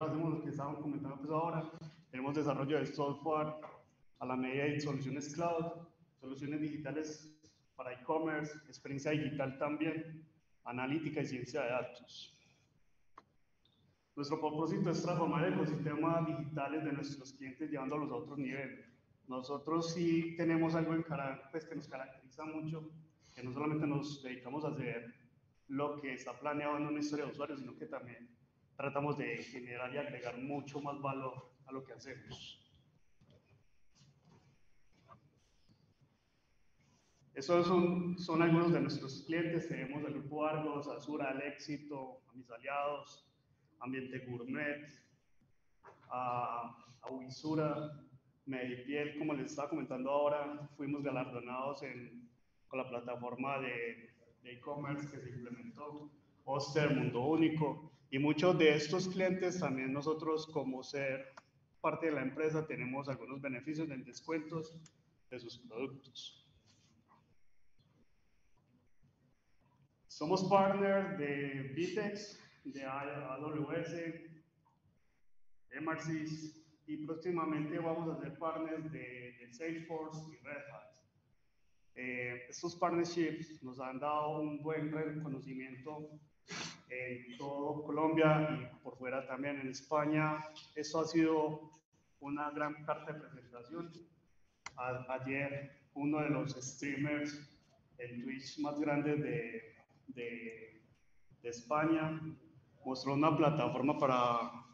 hacemos lo que estábamos comentando pues ahora. Tenemos desarrollo de software a la medida de soluciones cloud, soluciones digitales para e-commerce, experiencia digital también, analítica y ciencia de datos. Nuestro propósito es transformar el ecosistema digitales de nuestros clientes llevándolos a otros niveles. Nosotros sí tenemos algo pues, que nos caracteriza mucho, que no solamente nos dedicamos a hacer lo que está planeado en una historia de usuario, sino que también tratamos de generar y agregar mucho más valor a lo que hacemos. Esos son algunos de nuestros clientes. Tenemos el Grupo Argos, Azura, El Éxito, a mis aliados, Ambiente Gourmet, a Uisura, Medipiel, como les estaba comentando ahora, fuimos galardonados con la plataforma de e-commerce que se implementó, Oster, Mundo Único, y muchos de estos clientes también nosotros, como ser parte de la empresa, tenemos algunos beneficios en descuentos de sus productos. Somos partners de Vitex, de AWS, MRCs, y próximamente vamos a ser partners de Salesforce y Red Hat. Estos partnerships nos han dado un buen reconocimiento en todo Colombia y por fuera también en España. Esto ha sido una gran carta de presentación. Ayer uno de los streamers en Twitch más grandes de España mostró una plataforma para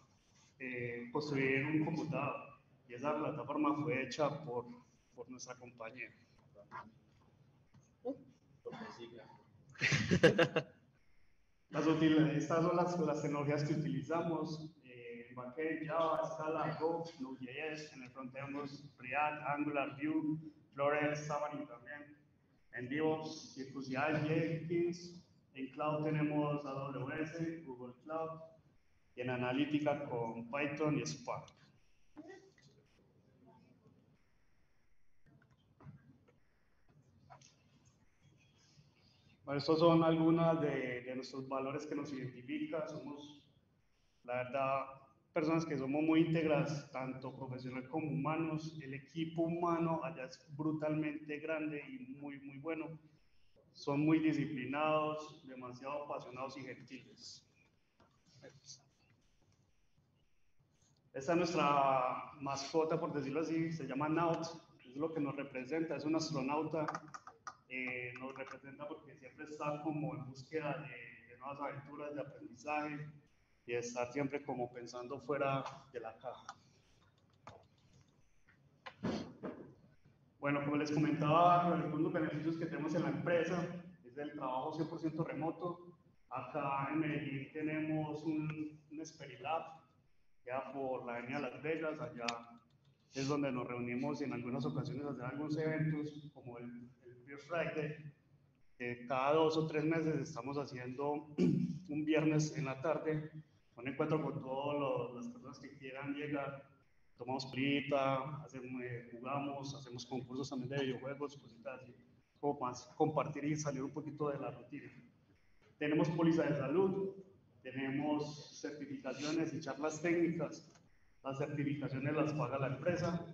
construir un computador, y esa plataforma fue hecha por nuestra compañía. Estas son las tecnologías que utilizamos: backend, Java, Scala, Go, Node.js. En el frontend tenemos React, Angular, Vue, Flores, Xamarin también. En DevOps, CI, Jenkins. En Cloud tenemos AWS, Google Cloud. Y en analítica con Python y Spark. Bueno, estos son algunos de nuestros valores que nos identifican. Somos, la verdad, personas que somos muy íntegras, tanto profesional como humanos. El equipo humano allá es brutalmente grande y muy, muy bueno. Son muy disciplinados, demasiado apasionados y gentiles. Esta es nuestra mascota, por decirlo así, se llama Naut, es lo que nos representa, es un astronauta. Nos representa porque siempre está como en búsqueda de nuevas aventuras, de aprendizaje y de estar siempre como pensando fuera de la caja. Bueno, como les comentaba, algunos beneficios que tenemos en la empresa es el trabajo 100% remoto. Acá en Medellín tenemos un Esperilab, ya por la avenida Las Vegas. Allá es donde nos reunimos y en algunas ocasiones hacer algunos eventos, como el Beer Friday. Cada 2 o 3 meses estamos haciendo un viernes en la tarde un encuentro con todas las personas que quieran llegar. Tomamos prita, jugamos, hacemos concursos también de videojuegos, cositas así, como más compartir y salir un poquito de la rutina. Tenemos póliza de salud, tenemos certificaciones y charlas técnicas. Las certificaciones las paga la empresa.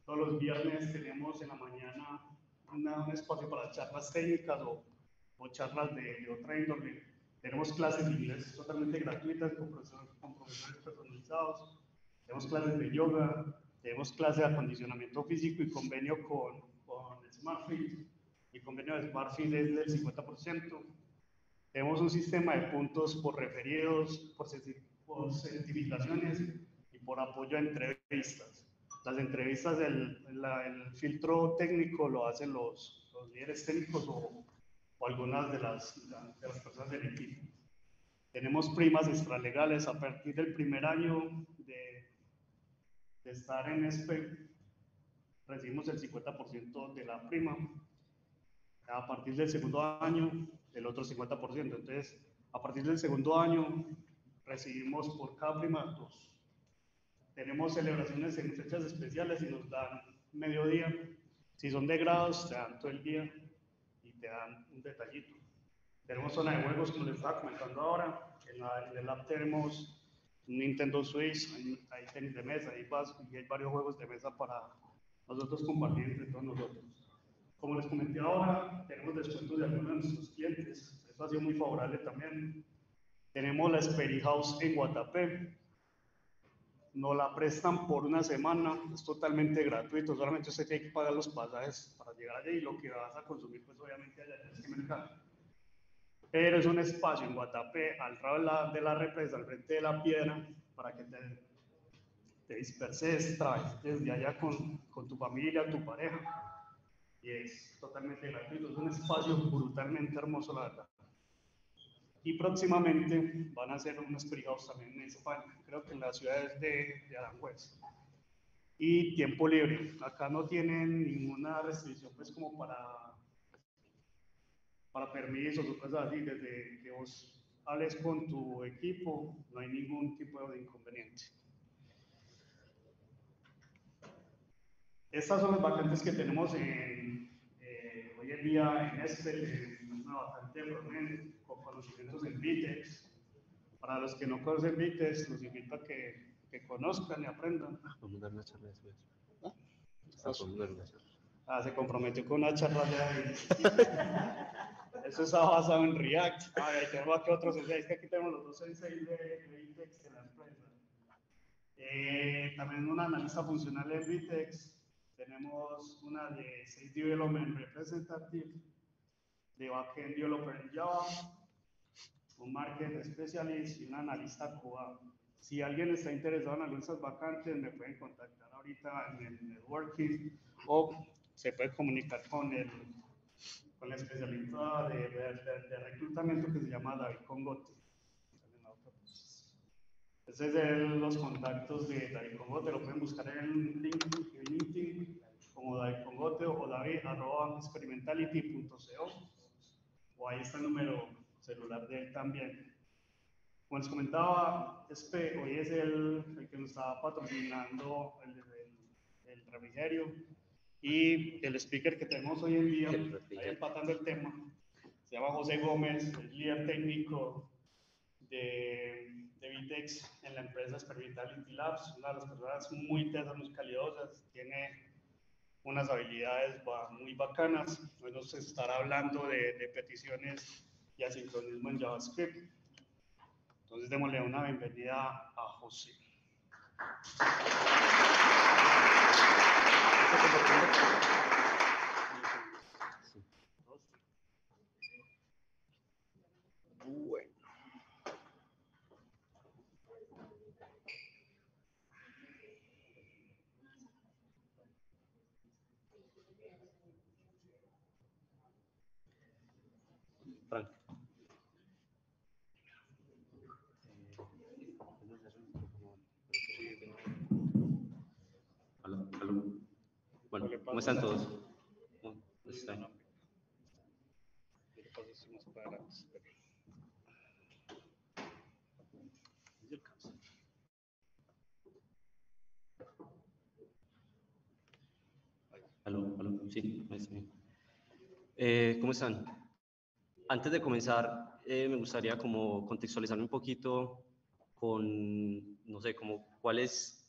Todos los viernes tenemos en la mañana un espacio para charlas técnicas o charlas de otra índole. Tenemos clases de inglés totalmente gratuitas con profesores personalizados. Tenemos clases de yoga, tenemos clases de acondicionamiento físico y convenio con SmartFit. Y convenio de SmartFit es del 50%. Tenemos un sistema de puntos por referidos, por certificaciones y por apoyo a entrevistas. Las entrevistas, el filtro técnico lo hacen los líderes técnicos o algunas de las personas del equipo. Tenemos primas extralegales a partir del primer año de estar en SPEC, recibimos el 50% de la prima. A partir del segundo año, el otro 50%. Entonces, a partir del segundo año, recibimos por cada prima 2. Tenemos celebraciones en fechas especiales y nos dan mediodía. Si son de grados, te dan todo el día y te dan un detallito. Tenemos zona de juegos, como les estaba comentando ahora. En el lab tenemos un Nintendo Switch, hay tenis de mesa, y hay varios juegos de mesa para nosotros compartir entre todos nosotros. Como les comenté ahora, tenemos descuentos de algunos de nuestros clientes, eso ha sido muy favorable también. Tenemos la Esperi House en Guatapé, nos la prestan por una semana, es totalmente gratuito, solamente usted tiene que pagar los pasajes para llegar allá y lo que vas a consumir, pues obviamente allá tienes que mercar. Pero es un espacio en Guatapé, al lado de la represa, al frente de la piedra, para que te disperses, traes desde allá con tu familia, tu pareja, y es totalmente gratuito, es un espacio brutalmente hermoso, la verdad. Y próximamente van a hacer unos privados también en España, creo que en las ciudades de Aranjuez. Y tiempo libre, acá no tienen ninguna restricción pues como para permisos o cosas así, desde que vos hables con tu equipo, no hay ningún tipo de inconveniente. Estas son las vacantes que tenemos hoy en día en Espel, una vacante de con conocimientos en Vitex. Para los que no conocen Vitex, los invito a que conozcan y aprendan. Vamos a dar una charla después. Se comprometió con una charla de eso está basado en React. Ahí tenemos aquí otros senseis, que aquí tenemos los dos senseis de Vitex de la empresa. También una analista funcional en Vitex. Tenemos una de 6 Development Representative, de Backend Developer en Java, un Market Specialist y un analista QA. Si alguien está interesado en algunas vacantes, me pueden contactar ahorita en el networking o se puede comunicar con el especialista de reclutamiento que se llama David Congote. Ese es los contactos de David Congote, lo pueden buscar en LinkedIn como David Congote o david@experimentality.co, o ahí está el número celular de él también. Como les comentaba, hoy es el que nos está patrocinando el refrigerio, y el speaker que tenemos hoy en día, ahí empatando el tema, se llama José Gómez, es líder técnico de Vitex en la empresa Experimentality Labs, una de las personas muy tesas, muy calidosas, tiene unas habilidades muy bacanas. Hoy nos estará hablando de peticiones y asincronismo en JavaScript. Entonces démosle una bienvenida a José. Bueno. Frank. Hola, hola. Bueno, ¿cómo están todos? ¿Cómo están? Aló, aló, sí, ¿cómo están? Antes de comenzar, me gustaría como contextualizarme un poquito con, no sé, como cuál es,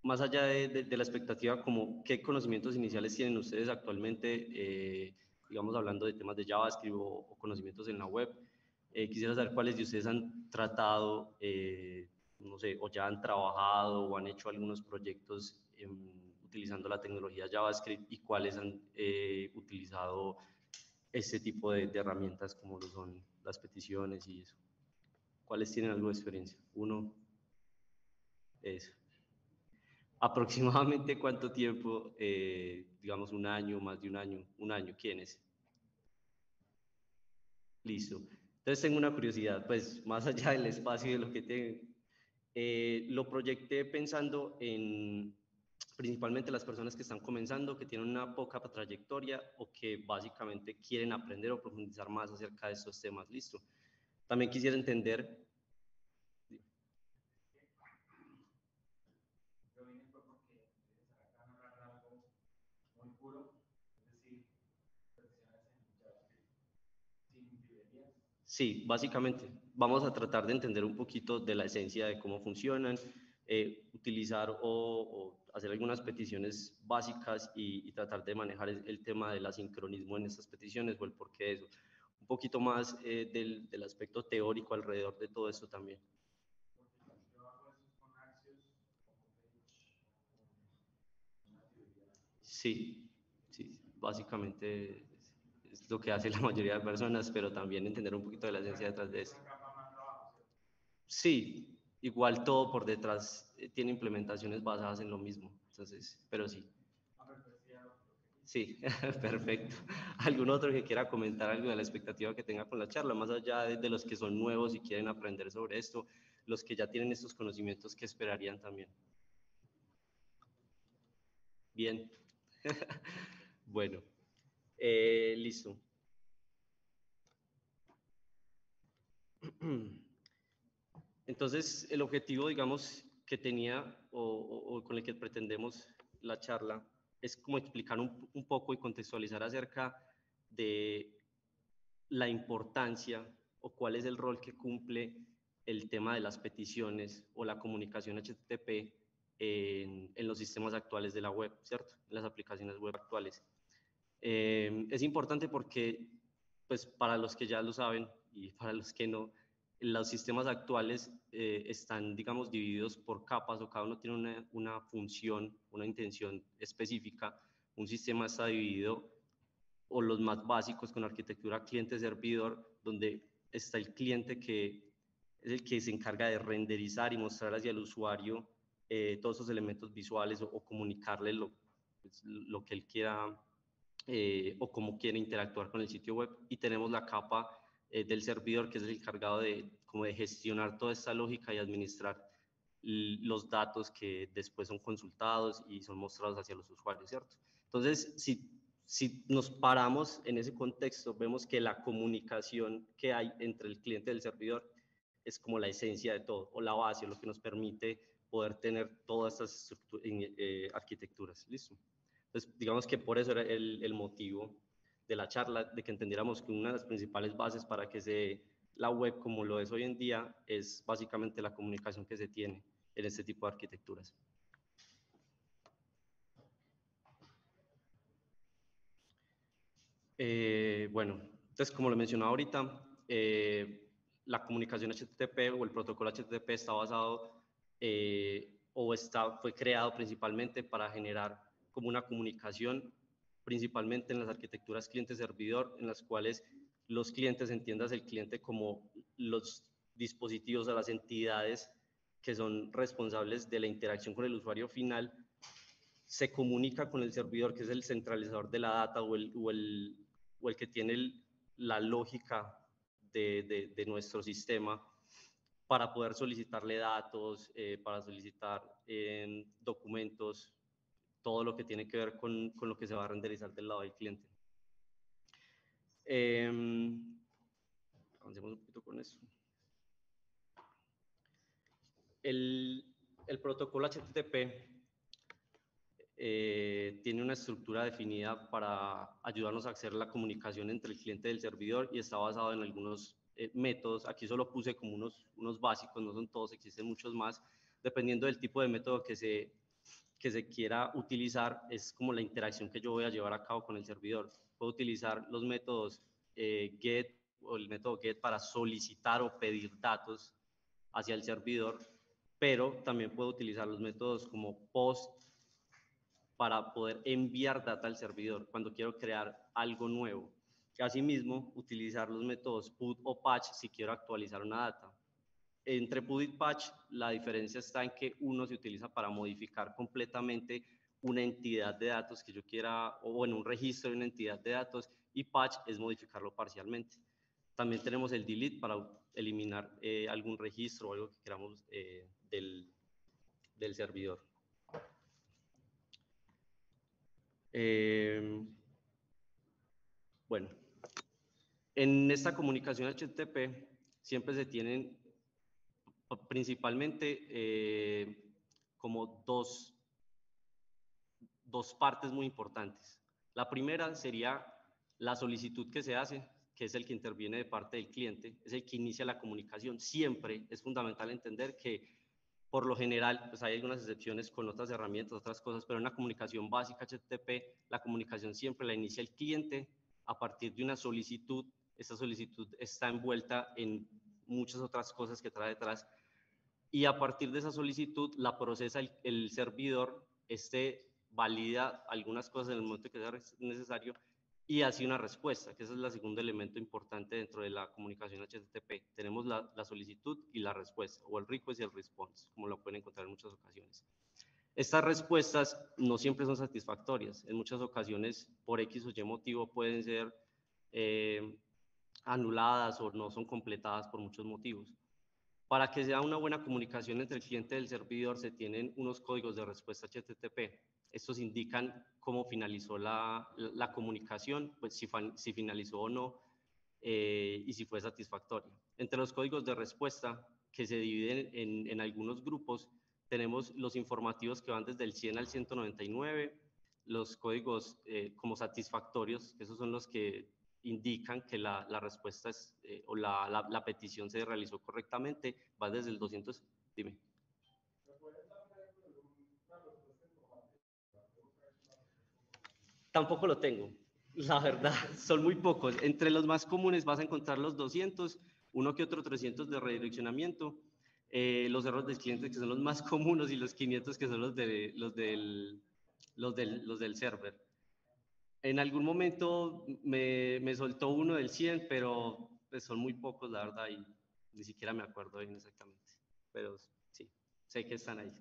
más allá de la expectativa, como qué conocimientos iniciales tienen ustedes actualmente, digamos, hablando de temas de JavaScript o conocimientos en la web. Quisiera saber cuáles de ustedes han tratado, no sé, o ya han trabajado o han hecho algunos proyectos utilizando la tecnología JavaScript, y cuáles han utilizado este tipo de herramientas como lo son las peticiones y eso. ¿Cuáles tienen algo de experiencia? Uno, eso. ¿Aproximadamente cuánto tiempo? Digamos un año, más de un año, ¿quiénes? Listo. Entonces tengo una curiosidad, pues más allá del espacio y de lo que tengo. Lo proyecté pensando en principalmente las personas que están comenzando, que tienen una poca trayectoria o que básicamente quieren aprender o profundizar más acerca de estos temas. Listo. También quisiera entender. Yo vine fue porque acá no hablar algo muy puro, es decir, peticiones en JavaScript sin librerías. Sí, básicamente vamos a tratar de entender un poquito de la esencia de cómo funcionan, utilizar o hacer algunas peticiones básicas y tratar de manejar el tema del asincronismo en estas peticiones o el porqué de eso. Un poquito más del aspecto teórico alrededor de todo esto también. Yo hago eso con Axios, como Page, con una teoría. Sí, sí, básicamente es lo que hace la mayoría de personas, pero también entender un poquito de la esencia detrás de eso. Una capa más abajo, ¿cierto? Sí, igual todo por detrás tiene implementaciones basadas en lo mismo, entonces, pero sí. A ver, pues ya lo que Sí, perfecto. ¿Algún otro que quiera comentar algo de la expectativa que tenga con la charla, más allá de los que son nuevos y quieren aprender sobre esto, los que ya tienen estos conocimientos, ¿qué esperarían también? Bien. Bueno, listo. Entonces, el objetivo, digamos, que tenía o con el que pretendemos la charla es como explicar un poco y contextualizar acerca de la importancia o cuál es el rol que cumple el tema de las peticiones o la comunicación HTTP en los sistemas actuales de la web, ¿cierto? En las aplicaciones web actuales. Es importante porque, pues, para los que ya lo saben y para los que no, los sistemas actuales están, digamos, divididos por capas o cada uno tiene una función, una intención específica. Un sistema está dividido, o los más básicos, con arquitectura cliente-servidor, donde está el cliente que es el que se encarga de renderizar y mostrar hacia el usuario todos esos elementos visuales o comunicarle lo que él quiera o cómo quiere interactuar con el sitio web. Y tenemos la capa del servidor, que es el encargado como de gestionar toda esta lógica y administrar los datos que después son consultados y son mostrados hacia los usuarios, ¿cierto? Entonces, si nos paramos en ese contexto, vemos que la comunicación que hay entre el cliente y el servidor es como la esencia de todo, o la base, lo que nos permite poder tener todas estas arquitecturas. ¿Listo? Entonces, digamos que por eso era el motivo de la charla, de que entendiéramos que una de las principales bases para que se dé la web como lo es hoy en día es básicamente la comunicación que se tiene en este tipo de arquitecturas. Bueno, entonces como lo mencionaba ahorita, la comunicación HTTP o el protocolo HTTP está basado fue creado principalmente para generar como una comunicación principalmente en las arquitecturas cliente-servidor, en las cuales los clientes, entiendas el cliente como los dispositivos o las entidades que son responsables de la interacción con el usuario final, se comunica con el servidor, que es el centralizador de la data o el que tiene la lógica de nuestro sistema, para poder solicitarle datos, para solicitar documentos, todo lo que tiene que ver con lo que se va a renderizar del lado del cliente. Avancemos un poquito con eso. El protocolo HTTP tiene una estructura definida para ayudarnos a hacer la comunicación entre el cliente y el servidor, y está basado en algunos métodos. Aquí solo puse como unos básicos, no son todos, existen muchos más. Dependiendo del tipo de método que se quiera utilizar, es como la interacción que yo voy a llevar a cabo con el servidor. Puedo utilizar los métodos GET o el método GET para solicitar o pedir datos hacia el servidor, pero también puedo utilizar los métodos como POST para poder enviar data al servidor cuando quiero crear algo nuevo. Asimismo, utilizar los métodos put o patch si quiero actualizar una data. Entre put y patch, la diferencia está en que uno se utiliza para modificar completamente una entidad de datos que yo quiera, o en un registro de una entidad de datos, y patch es modificarlo parcialmente. También tenemos el delete para eliminar algún registro o algo que queramos del servidor. Bueno, en esta comunicación HTTP siempre se tienen principalmente como dos partes muy importantes. La primera sería la solicitud que se hace, que es el que interviene de parte del cliente, es el que inicia la comunicación. Siempre es fundamental entender que, por lo general, pues hay algunas excepciones con otras herramientas, otras cosas, pero en una comunicación básica HTTP, la comunicación siempre la inicia el cliente a partir de una solicitud. Esta solicitud está envuelta en muchas otras cosas que trae detrás, y a partir de esa solicitud la procesa el servidor, valida algunas cosas en el momento que sea necesario y hace una respuesta, que ese es el segundo elemento importante dentro de la comunicación HTTP. Tenemos la solicitud y la respuesta, o el request y el response, como lo pueden encontrar en muchas ocasiones. Estas respuestas no siempre son satisfactorias. En muchas ocasiones, por X o Y motivo, pueden ser anuladas o no son completadas por muchos motivos. Para que sea una buena comunicación entre el cliente y el servidor, se tienen unos códigos de respuesta HTTP. Estos indican cómo finalizó la comunicación, pues si finalizó o no, y si fue satisfactoria. Entre los códigos de respuesta, que se dividen en algunos grupos, tenemos los informativos que van desde el 100 al 199, los códigos como satisfactorios, que esos son los que indican que la respuesta es, o la petición se realizó correctamente, va desde el 200, dime. Tampoco lo tengo, la verdad, son muy pocos. Entre los más comunes vas a encontrar los 200, uno que otro 300 de redireccionamiento, los errores del cliente que son los más comunes y los 500 que son los del server. En algún momento me soltó uno del 100, pero pues son muy pocos, la verdad, y ni siquiera me acuerdo bien exactamente. Pero sí, sé que están ahí.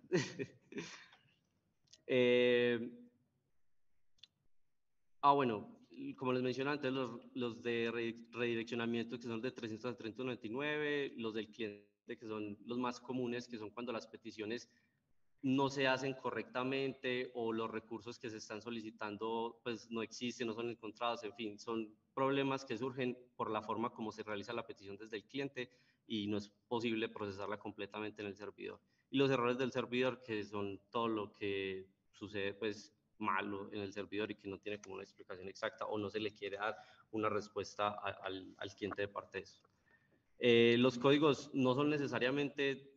Bueno, como les mencioné antes, los de redireccionamiento, que son de 300 a 399, los del cliente, que son los más comunes, que son cuando las peticiones no se hacen correctamente o los recursos que se están solicitando pues no existen, no son encontrados, en fin, son problemas que surgen por la forma como se realiza la petición desde el cliente y no es posible procesarla completamente en el servidor. Y los errores del servidor, que son todo lo que sucede pues malo en el servidor y que no tiene como una explicación exacta o no se le quiere dar una respuesta al cliente de parte de eso. Los códigos no son necesariamente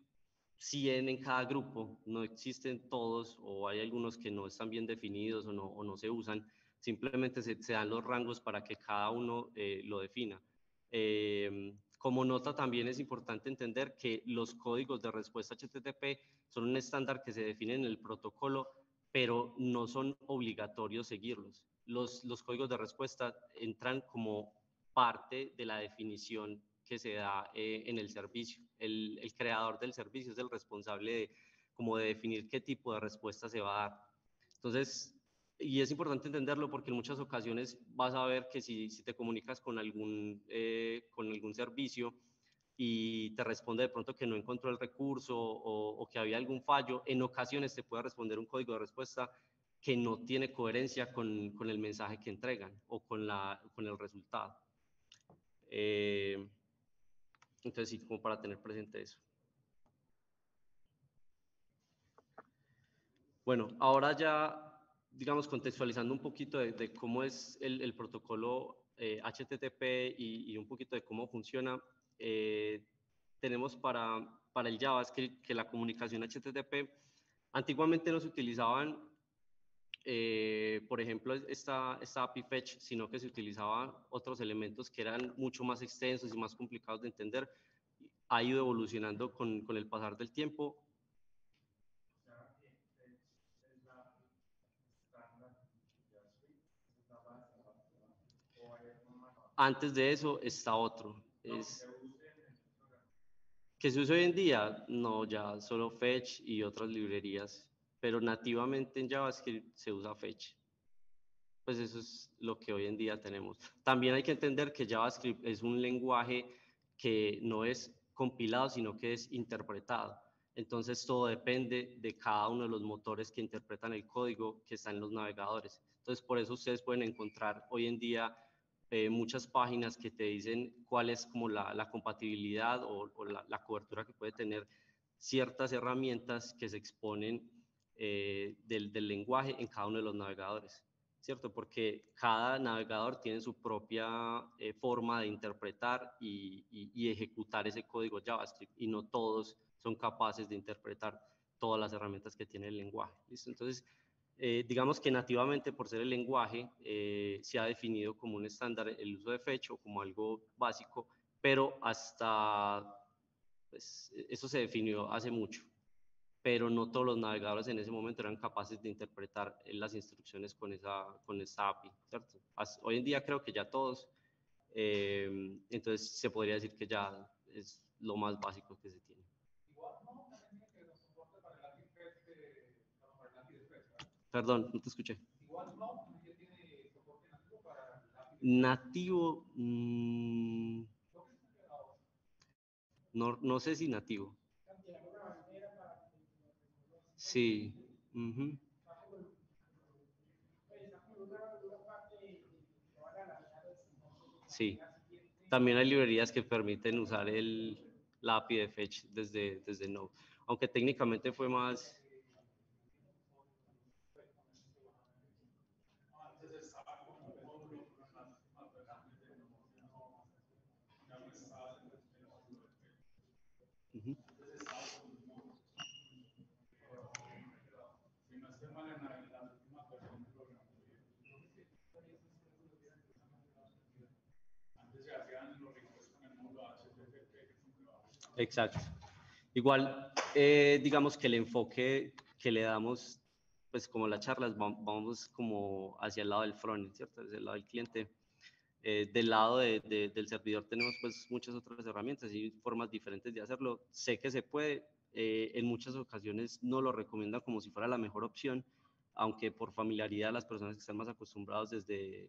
100 en cada grupo, no existen todos o hay algunos que no están bien definidos o no se usan, simplemente se dan los rangos para que cada uno lo defina. Como nota también es importante entender que los códigos de respuesta HTTP son un estándar que se define en el protocolo, pero no son obligatorios seguirlos. Los códigos de respuesta entran como parte de la definición que se da en el servicio. El creador del servicio es el responsable de definir qué tipo de respuesta se va a dar. Entonces, y es importante entenderlo porque en muchas ocasiones vas a ver que si te comunicas con algún servicio y te responde de pronto que no encontró el recurso o que había algún fallo, en ocasiones te puede responder un código de respuesta que no tiene coherencia con el mensaje que entregan o con el resultado. Entonces sí, como para tener presente eso. Bueno, ahora ya, digamos, contextualizando un poquito de cómo es el protocolo HTTP y un poquito de cómo funciona, tenemos para el JavaScript que la comunicación HTTP, antiguamente no se utilizaban, por ejemplo, esta API fetch, sino que se utilizaban otros elementos que eran mucho más extensos y más complicados de entender. Ha ido evolucionando con el pasar del tiempo. Antes de eso está otro. ¿Que se usa hoy en día? No, ya solo Fetch y otras librerías, pero nativamente en JavaScript se usa Fetch. Pues eso es lo que hoy en día tenemos. También hay que entender que JavaScript es un lenguaje que no es compilado, sino que es interpretado. Entonces todo depende de cada uno de los motores que interpretan el código que está en los navegadores. Entonces por eso ustedes pueden encontrar hoy en día muchas páginas que te dicen cuál es como la compatibilidad o la cobertura que puede tener ciertas herramientas que se exponen del lenguaje en cada uno de los navegadores. ¿cierto? Porque cada navegador tiene su propia forma de interpretar y ejecutar ese código JavaScript, y no todos son capaces de interpretar todas las herramientas que tiene el lenguaje. ¿Listo? Entonces, digamos que nativamente, por ser el lenguaje, se ha definido como un estándar el uso de Fetch o como algo básico, pero pues, eso se definió hace mucho, pero no todos los navegadores en ese momento eran capaces de interpretar las instrucciones con esta API, ¿cierto? Hoy en día creo que ya todos, entonces se podría decir que ya es lo más básico que se tiene. Igual no, también tiene que nos soporte para el API Fetch para el API de Fetch, ¿verdad? Perdón, no te escuché. Igual no, también tiene soporte nativo para el API de Fetch. Nativo, ¿Lo que se ha quedado? no sé si nativo. Sí. Sí. También hay librerías que permiten usar la API de Fetch desde Node. Aunque técnicamente fue más... Uh-huh. Exacto. Igual, digamos que el enfoque que le damos, pues como las charlas, vamos como hacia el lado del frontend, ¿cierto? Desde el lado del cliente. Del lado del servidor tenemos pues muchas otras herramientas y formas diferentes de hacerlo. Sé que se puede, en muchas ocasiones no lo recomiendan como si fuera la mejor opción, aunque por familiaridad las personas que están más acostumbrados desde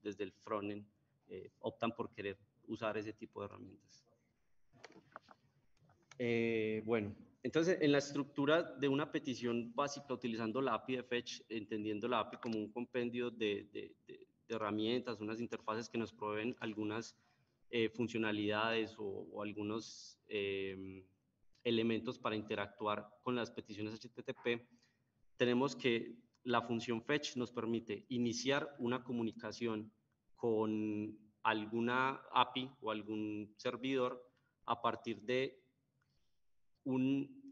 el frontend optan por querer usar ese tipo de herramientas. Bueno, entonces en la estructura de una petición básica utilizando la API de Fetch, entendiendo la API como un compendio de herramientas, unas interfaces que nos proveen algunas funcionalidades o algunos elementos para interactuar con las peticiones HTTP, tenemos que la función Fetch nos permite iniciar una comunicación con alguna API o algún servidor a partir de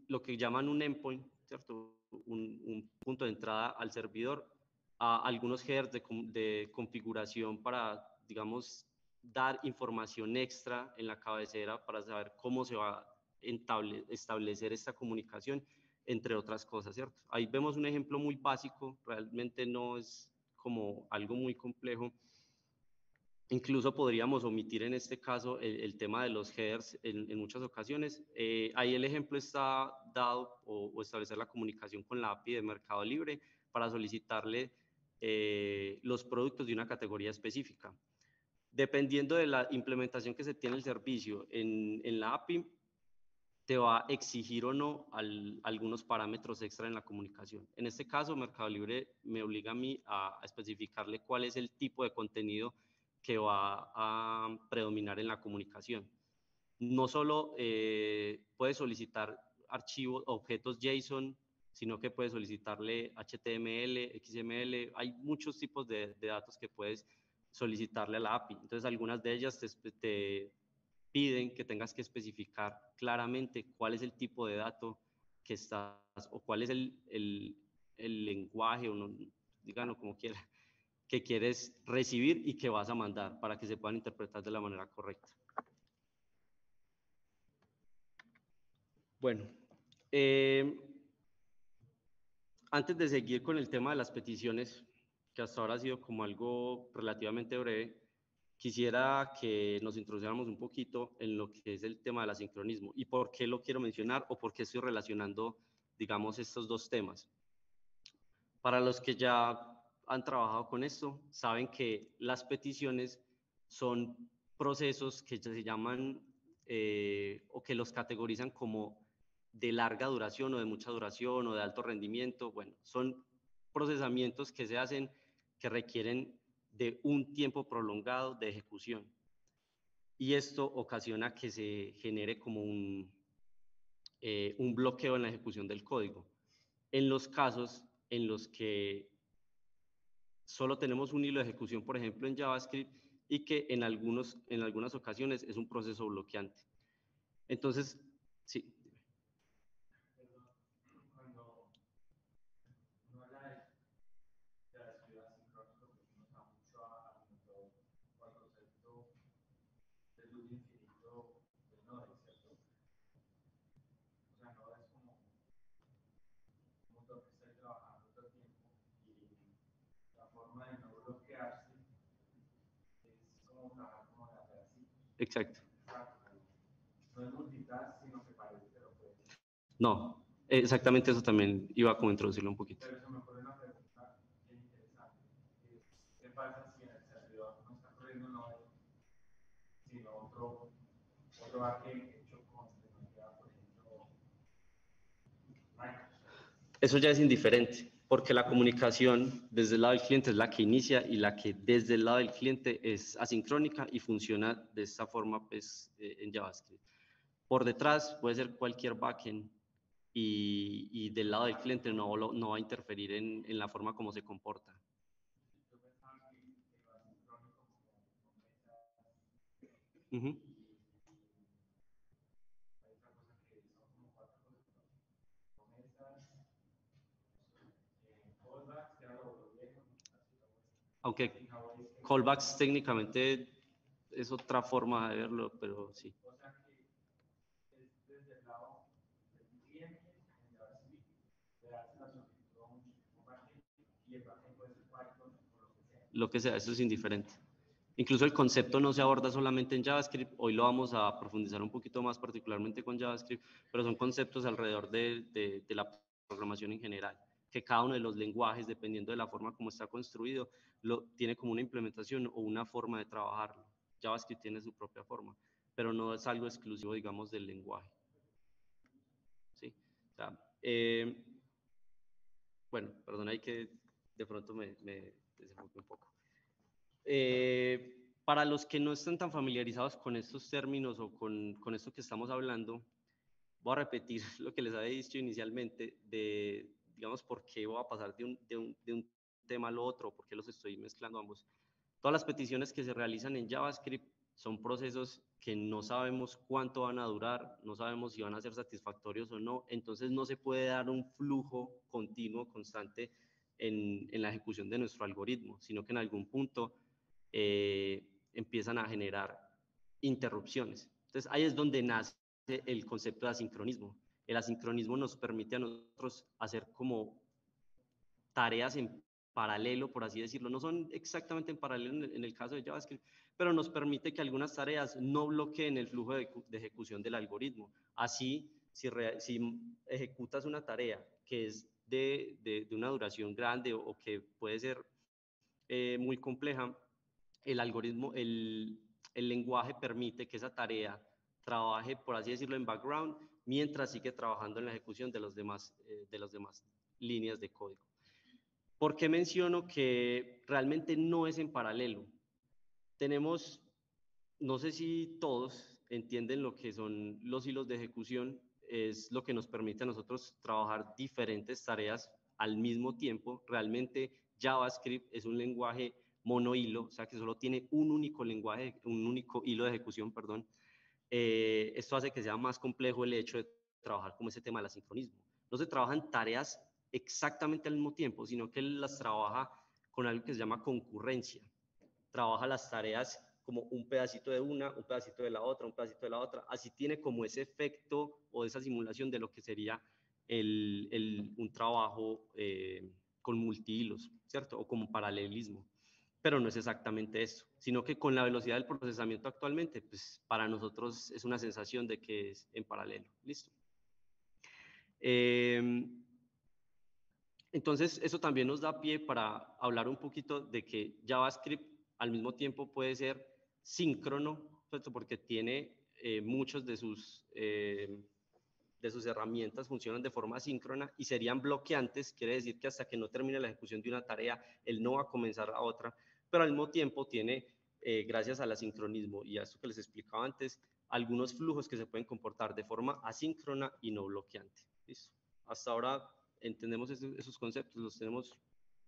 lo que llaman un endpoint, ¿cierto? Un punto de entrada al servidor, a algunos headers de configuración para, digamos, dar información extra en la cabecera para saber cómo se va a establecer esta comunicación, entre otras cosas, ¿cierto? Ahí vemos un ejemplo muy básico, realmente no es como algo muy complejo. Incluso podríamos omitir en este caso el tema de los headers en muchas ocasiones. Ahí el ejemplo está dado o establecer la comunicación con la API de Mercado Libre para solicitarle los productos de una categoría específica. Dependiendo de la implementación que se tiene el servicio en la API, te va a exigir o no algunos parámetros extra en la comunicación. En este caso, Mercado Libre me obliga a mí a especificarle cuál es el tipo de contenido que va a predominar en la comunicación. No solo puede solicitar archivos, objetos JSON, sino que puede solicitarle HTML, XML. Hay muchos tipos de datos que puedes solicitarle a la API. Entonces, algunas de ellas te piden que tengas que especificar claramente cuál es el tipo de dato que estás, o cuál es el lenguaje, o no, díganlo como quiera, que quieres recibir y que vas a mandar para que se puedan interpretar de la manera correcta. Bueno, antes de seguir con el tema de las peticiones, que hasta ahora ha sido como algo relativamente breve, quisiera que nos introduciéramos un poquito en lo que es el tema del asincronismo y por qué lo quiero mencionar o por qué estoy relacionando, digamos, estos dos temas. Para los que ya han trabajado con esto, saben que las peticiones son procesos que se llaman o que los categorizan como de larga duración o de mucha duración o de alto rendimiento. Bueno, son procesamientos que se hacen que requieren de un tiempo prolongado de ejecución. Y esto ocasiona que se genere como un bloqueo en la ejecución del código. En los casos en los que solo tenemos un hilo de ejecución, por ejemplo, en JavaScript, y que en algunas ocasiones es un proceso bloqueante. Entonces, sí. Cuando uno habla de JavaScript asincrónico, pues uno da mucho al concepto de luz infinito de Node, ¿cierto? O sea, no es como un motor que está trabajando todo el tiempo y la forma de no bloquearse es como trabajar como de atrasito. Exacto. No es multitask, sino que parece que lo puede. No, exactamente eso también iba a como introducirlo un poquito. Pero eso me ocurre una pregunta bien interesante. ¿Qué pasa si en el servidor no está corriendo Node, sino otro backend hecho con tecnología, por ejemplo, Microsoft? Eso ya es indiferente, porque la comunicación desde el lado del cliente es la que inicia y la que desde el lado del cliente es asincrónica y funciona de esta forma pues, en JavaScript. Por detrás puede ser cualquier backend y del lado del cliente no va a interferir en la forma como se comporta. Yo pensaba que lo asincrónico como metas Uh-huh. hay otra cosa que son como 4 cosas, ¿no? Promesas, callbacks, que ahora lo viejo, Aunque callbacks técnicamente es otra forma de verlo, pero sí. O sea que es desde el lado del cliente en JavaScript, le das la solicitud a un backend y el backend puede ser Python o lo que sea. Lo que sea, eso es indiferente. Incluso el concepto no se aborda solamente en JavaScript, hoy lo vamos a profundizar un poquito más particularmente con JavaScript, pero son conceptos alrededor de la programación en general, que cada uno de los lenguajes, dependiendo de la forma como está construido, tiene como una implementación o una forma de trabajarlo. JavaScript tiene su propia forma, pero no es algo exclusivo, digamos, del lenguaje. ¿Sí? O sea, bueno, perdón, hay que de pronto me desenfoqué un poco. Para los que no están tan familiarizados con estos términos o con esto que estamos hablando, voy a repetir lo que les había dicho inicialmente de, digamos, por qué voy a pasar de un tema al otro, por qué los estoy mezclando ambos. Todas las peticiones que se realizan en JavaScript son procesos que no sabemos cuánto van a durar, no sabemos si van a ser satisfactorios o no, entonces no se puede dar un flujo continuo, constante en la ejecución de nuestro algoritmo, sino que en algún punto empiezan a generar interrupciones. Entonces ahí es donde nace el concepto de asincronismo. El asincronismo nos permite a nosotros hacer como tareas en paralelo, por así decirlo. No son exactamente en paralelo en el caso de JavaScript, pero nos permite que algunas tareas no bloqueen el flujo de ejecución del algoritmo. Así, si ejecutas una tarea que es de una duración grande o que puede ser muy compleja, el algoritmo, el lenguaje permite que esa tarea trabaje, por así decirlo, en background, mientras sigue trabajando en la ejecución de las demás líneas de código. ¿Por qué menciono que realmente no es en paralelo? Tenemos, no sé si todos entienden lo que son los hilos de ejecución, es lo que nos permite a nosotros trabajar diferentes tareas al mismo tiempo. Realmente JavaScript es un lenguaje monohilo, o sea que solo tiene un único lenguaje, un único hilo de ejecución, perdón. Esto hace que sea más complejo el hecho de trabajar como ese tema del asincronismo. No se trabajan tareas exactamente al mismo tiempo, sino que él las trabaja con algo que se llama concurrencia. Trabaja las tareas como un pedacito de una, un pedacito de la otra, un pedacito de la otra. Así tiene como ese efecto o esa simulación de lo que sería un trabajo con multihilos, ¿cierto? O como paralelismo. Pero no es exactamente eso, sino que con la velocidad del procesamiento actualmente, pues para nosotros es una sensación de que es en paralelo. ¿Listo? Entonces, eso también nos da pie para hablar un poquito de que JavaScript al mismo tiempo puede ser síncrono, ¿cierto? Porque tiene muchos de sus herramientas funcionan de forma síncrona y serían bloqueantes, quiere decir que hasta que no termine la ejecución de una tarea, él no va a comenzar a otra, pero al mismo tiempo tiene, gracias al asincronismo y a esto que les explicaba antes, algunos flujos que se pueden comportar de forma asíncrona y no bloqueante. ¿Listo? Hasta ahora entendemos esos conceptos, los tenemos,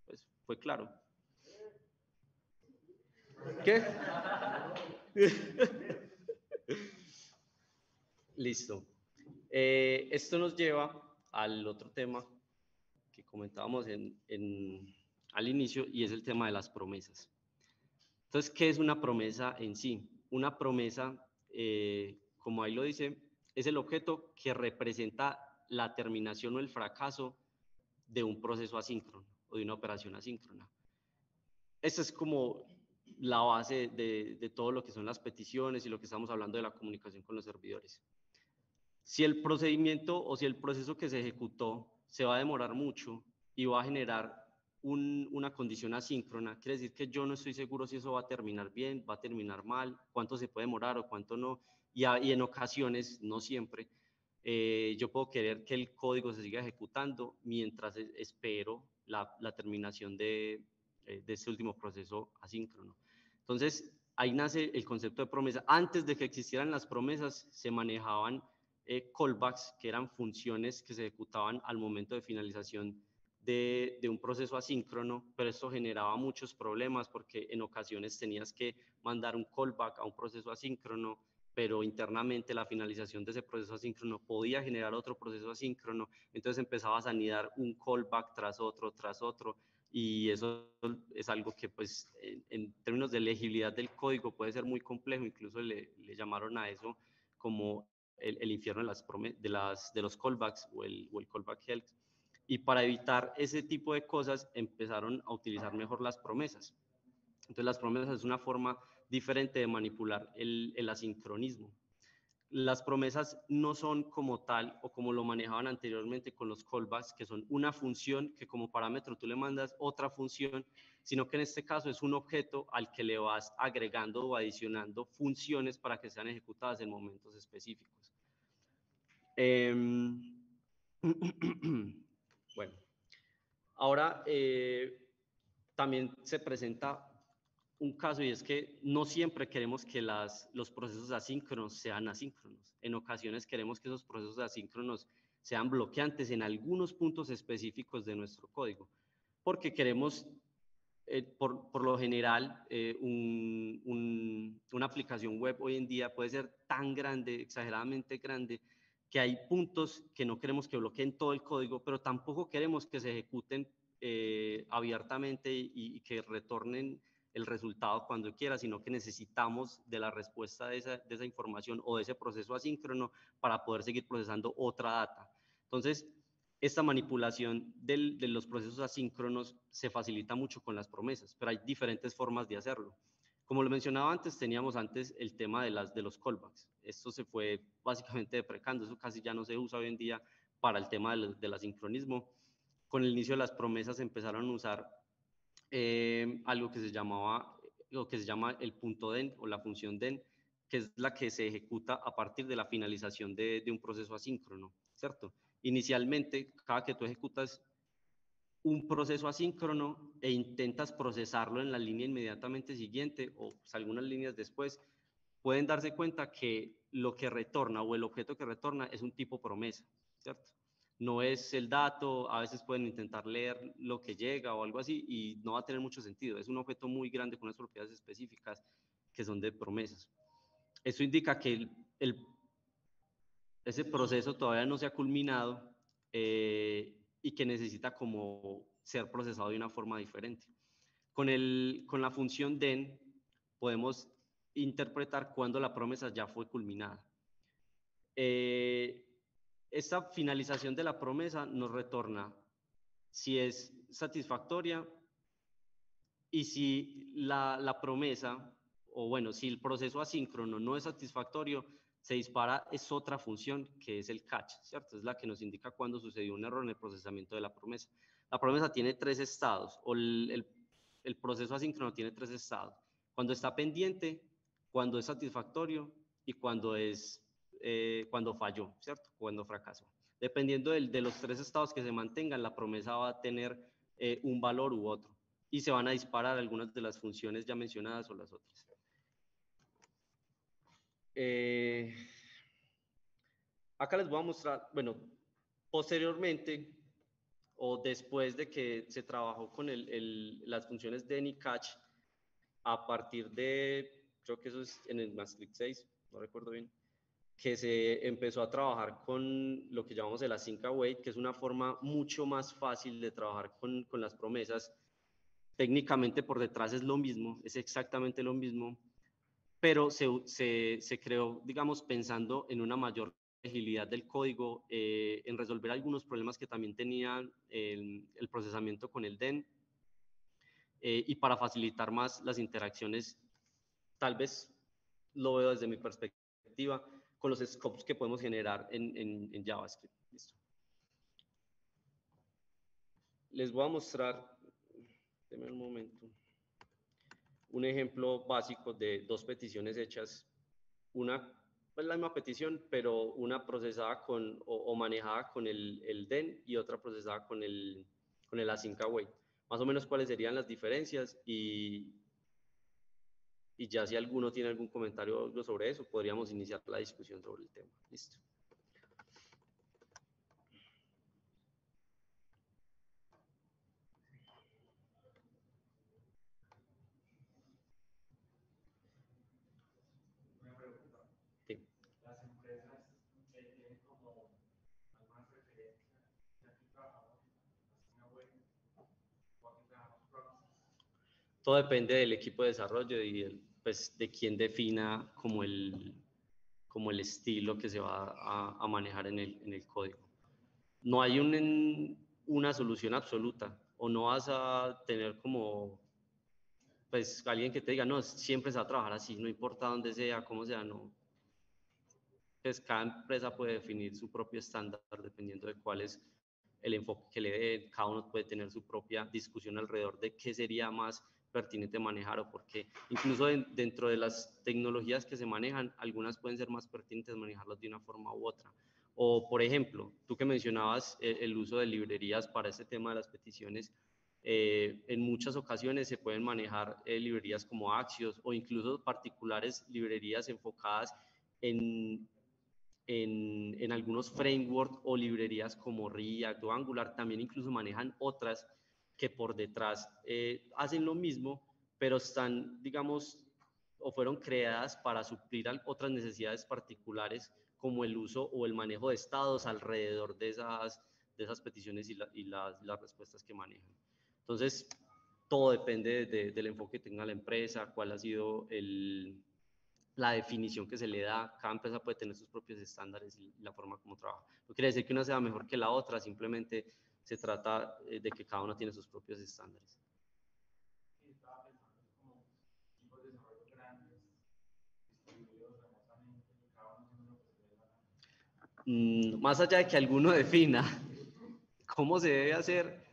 pues fue claro. ¿Qué? Listo. Esto nos lleva al otro tema que comentábamos al inicio, y es el tema de las promesas. Entonces, ¿qué es una promesa en sí? Una promesa, como ahí lo dice, es el objeto que representa la terminación o el fracaso de un proceso asíncrono o de una operación asíncrona. Esa es como la base de todo lo que son las peticiones y lo que estamos hablando de la comunicación con los servidores. Si el procedimiento o si el proceso que se ejecutó se va a demorar mucho y va a generar una condición asíncrona, quiere decir que yo no estoy seguro si eso va a terminar bien, va a terminar mal, cuánto se puede demorar o cuánto no, y en ocasiones, no siempre, yo puedo querer que el código se siga ejecutando mientras espero la terminación de este último proceso asíncrono. Entonces, ahí nace el concepto de promesa. Antes de que existieran las promesas, se manejaban callbacks, que eran funciones que se ejecutaban al momento de finalización de un proceso asíncrono, pero esto generaba muchos problemas porque en ocasiones tenías que mandar un callback a un proceso asíncrono, pero internamente la finalización de ese proceso asíncrono podía generar otro proceso asíncrono, entonces empezabas a anidar un callback tras otro, y eso es algo que pues en términos de legibilidad del código puede ser muy complejo, incluso le llamaron a eso como el infierno de los callbacks o el callback hell. Y para evitar ese tipo de cosas empezaron a utilizar mejor las promesas. Entonces las promesas es una forma diferente de manipular el asincronismo. Las promesas no son como tal o como lo manejaban anteriormente con los callbacks, que son una función que como parámetro tú le mandas otra función, sino que en este caso es un objeto al que le vas agregando o adicionando funciones para que sean ejecutadas en momentos específicos. Bueno, ahora también se presenta un caso, y es que no siempre queremos que los procesos asíncronos sean asíncronos. En ocasiones queremos que esos procesos asíncronos sean bloqueantes en algunos puntos específicos de nuestro código, porque queremos, por lo general, una aplicación web hoy en día puede ser tan grande, exageradamente grande, que hay puntos que no queremos que bloqueen todo el código, pero tampoco queremos que se ejecuten abiertamente y que retornen el resultado cuando quiera, sino que necesitamos de la respuesta de esa información o de ese proceso asíncrono para poder seguir procesando otra data. Entonces, esta manipulación de los procesos asíncronos se facilita mucho con las promesas, pero hay diferentes formas de hacerlo. Como lo mencionaba antes, teníamos antes el tema de los callbacks. Esto se fue básicamente deprecando, eso casi ya no se usa hoy en día para el tema del asincronismo. Con el inicio de las promesas empezaron a usar algo que se llama el punto den o la función den, que es la que se ejecuta a partir de la finalización de un proceso asíncrono, ¿cierto? Inicialmente, cada que tú ejecutas un proceso asíncrono e intentas procesarlo en la línea inmediatamente siguiente o pues, algunas líneas después, pueden darse cuenta que lo que retorna o el objeto que retorna es un tipo promesa, ¿cierto? No es el dato, a veces pueden intentar leer lo que llega o algo así y no va a tener mucho sentido. Es un objeto muy grande con unas propiedades específicas que son de promesas. Eso indica que ese proceso todavía no se ha culminado y que necesita como ser procesado de una forma diferente. Con la función den podemos interpretar cuándo la promesa ya fue culminada. Esta finalización de la promesa nos retorna si es satisfactoria y si la promesa, o bueno, si el proceso asíncrono no es satisfactorio, se dispara es otra función que es el catch, ¿cierto? Es la que nos indica cuándo sucedió un error en el procesamiento de la promesa. La promesa tiene tres estados, o el proceso asíncrono tiene tres estados. Cuando está pendiente, cuando es satisfactorio y cuando falló, ¿cierto? Cuando fracasó. Dependiendo de los tres estados que se mantengan, la promesa va a tener un valor u otro. Y se van a disparar algunas de las funciones ya mencionadas o las otras. Acá les voy a mostrar, bueno, posteriormente o después de que se trabajó con las funciones den y catch, a partir de, creo que eso es en el Maastricht 6, no recuerdo bien, que se empezó a trabajar con lo que llamamos el async await, que es una forma mucho más fácil de trabajar con las promesas. Técnicamente por detrás es lo mismo, es exactamente lo mismo, pero se creó, digamos, pensando en una mayor agilidad del código, en resolver algunos problemas que también tenía el procesamiento con el DEN, y para facilitar más las interacciones, tal vez lo veo desde mi perspectiva, con los scopes que podemos generar en JavaScript. Listo. Les voy a mostrar, denme un momento, un ejemplo básico de dos peticiones hechas. Una es la misma petición, pero una procesada con, o manejada con el DEN y otra procesada con el async await. Más o menos cuáles serían las diferencias y ya si alguno tiene algún comentario sobre eso, podríamos iniciar la discusión sobre el tema. Listo. Una pregunta. Sí. Las empresas tienen como alguna preferencia, ya que trabajamos en una web o aquí trabajamos proxies. Todo depende del equipo de desarrollo y pues, de quién defina como el estilo que se va a manejar en el código. No hay una solución absoluta, o no vas a tener como, pues, alguien que te diga, no, siempre se va a trabajar así, no importa dónde sea, cómo sea, no. Pues cada empresa puede definir su propio estándar dependiendo de cuál es el enfoque que le dé. Cada uno puede tener su propia discusión alrededor de qué sería más pertinente manejar o por qué. Incluso dentro de las tecnologías que se manejan, algunas pueden ser más pertinentes manejarlas de una forma u otra. O, por ejemplo, tú que mencionabas el uso de librerías para este tema de las peticiones, en muchas ocasiones se pueden manejar librerías como Axios o incluso particulares librerías enfocadas en algunos frameworks o librerías como React o Angular. También incluso manejan otras que por detrás hacen lo mismo, pero están, digamos, o fueron creadas para suplir otras necesidades particulares, como el uso o el manejo de estados alrededor de esas peticiones y las respuestas que manejan. Entonces, todo depende del enfoque que tenga la empresa, cuál ha sido la definición que se le da. Cada empresa puede tener sus propios estándares y la forma como trabaja. No quiere decir que una sea mejor que la otra, simplemente se trata de que cada una tiene sus propios estándares. Sí, estaba pensando como equipos de desarrollo grandes, distribuidos remotamente, y cada uno haciendo lo que se le da la gana. Más allá de que alguno defina cómo se debe hacer,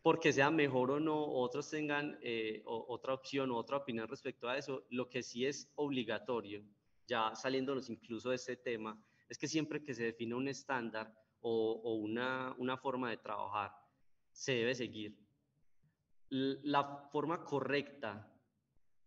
porque sea mejor o no, otros tengan otra opción o otra opinión respecto a eso, lo que sí es obligatorio, ya saliéndonos incluso de este tema, es que siempre que se define un estándar o una forma de trabajar, se debe seguir. La forma correcta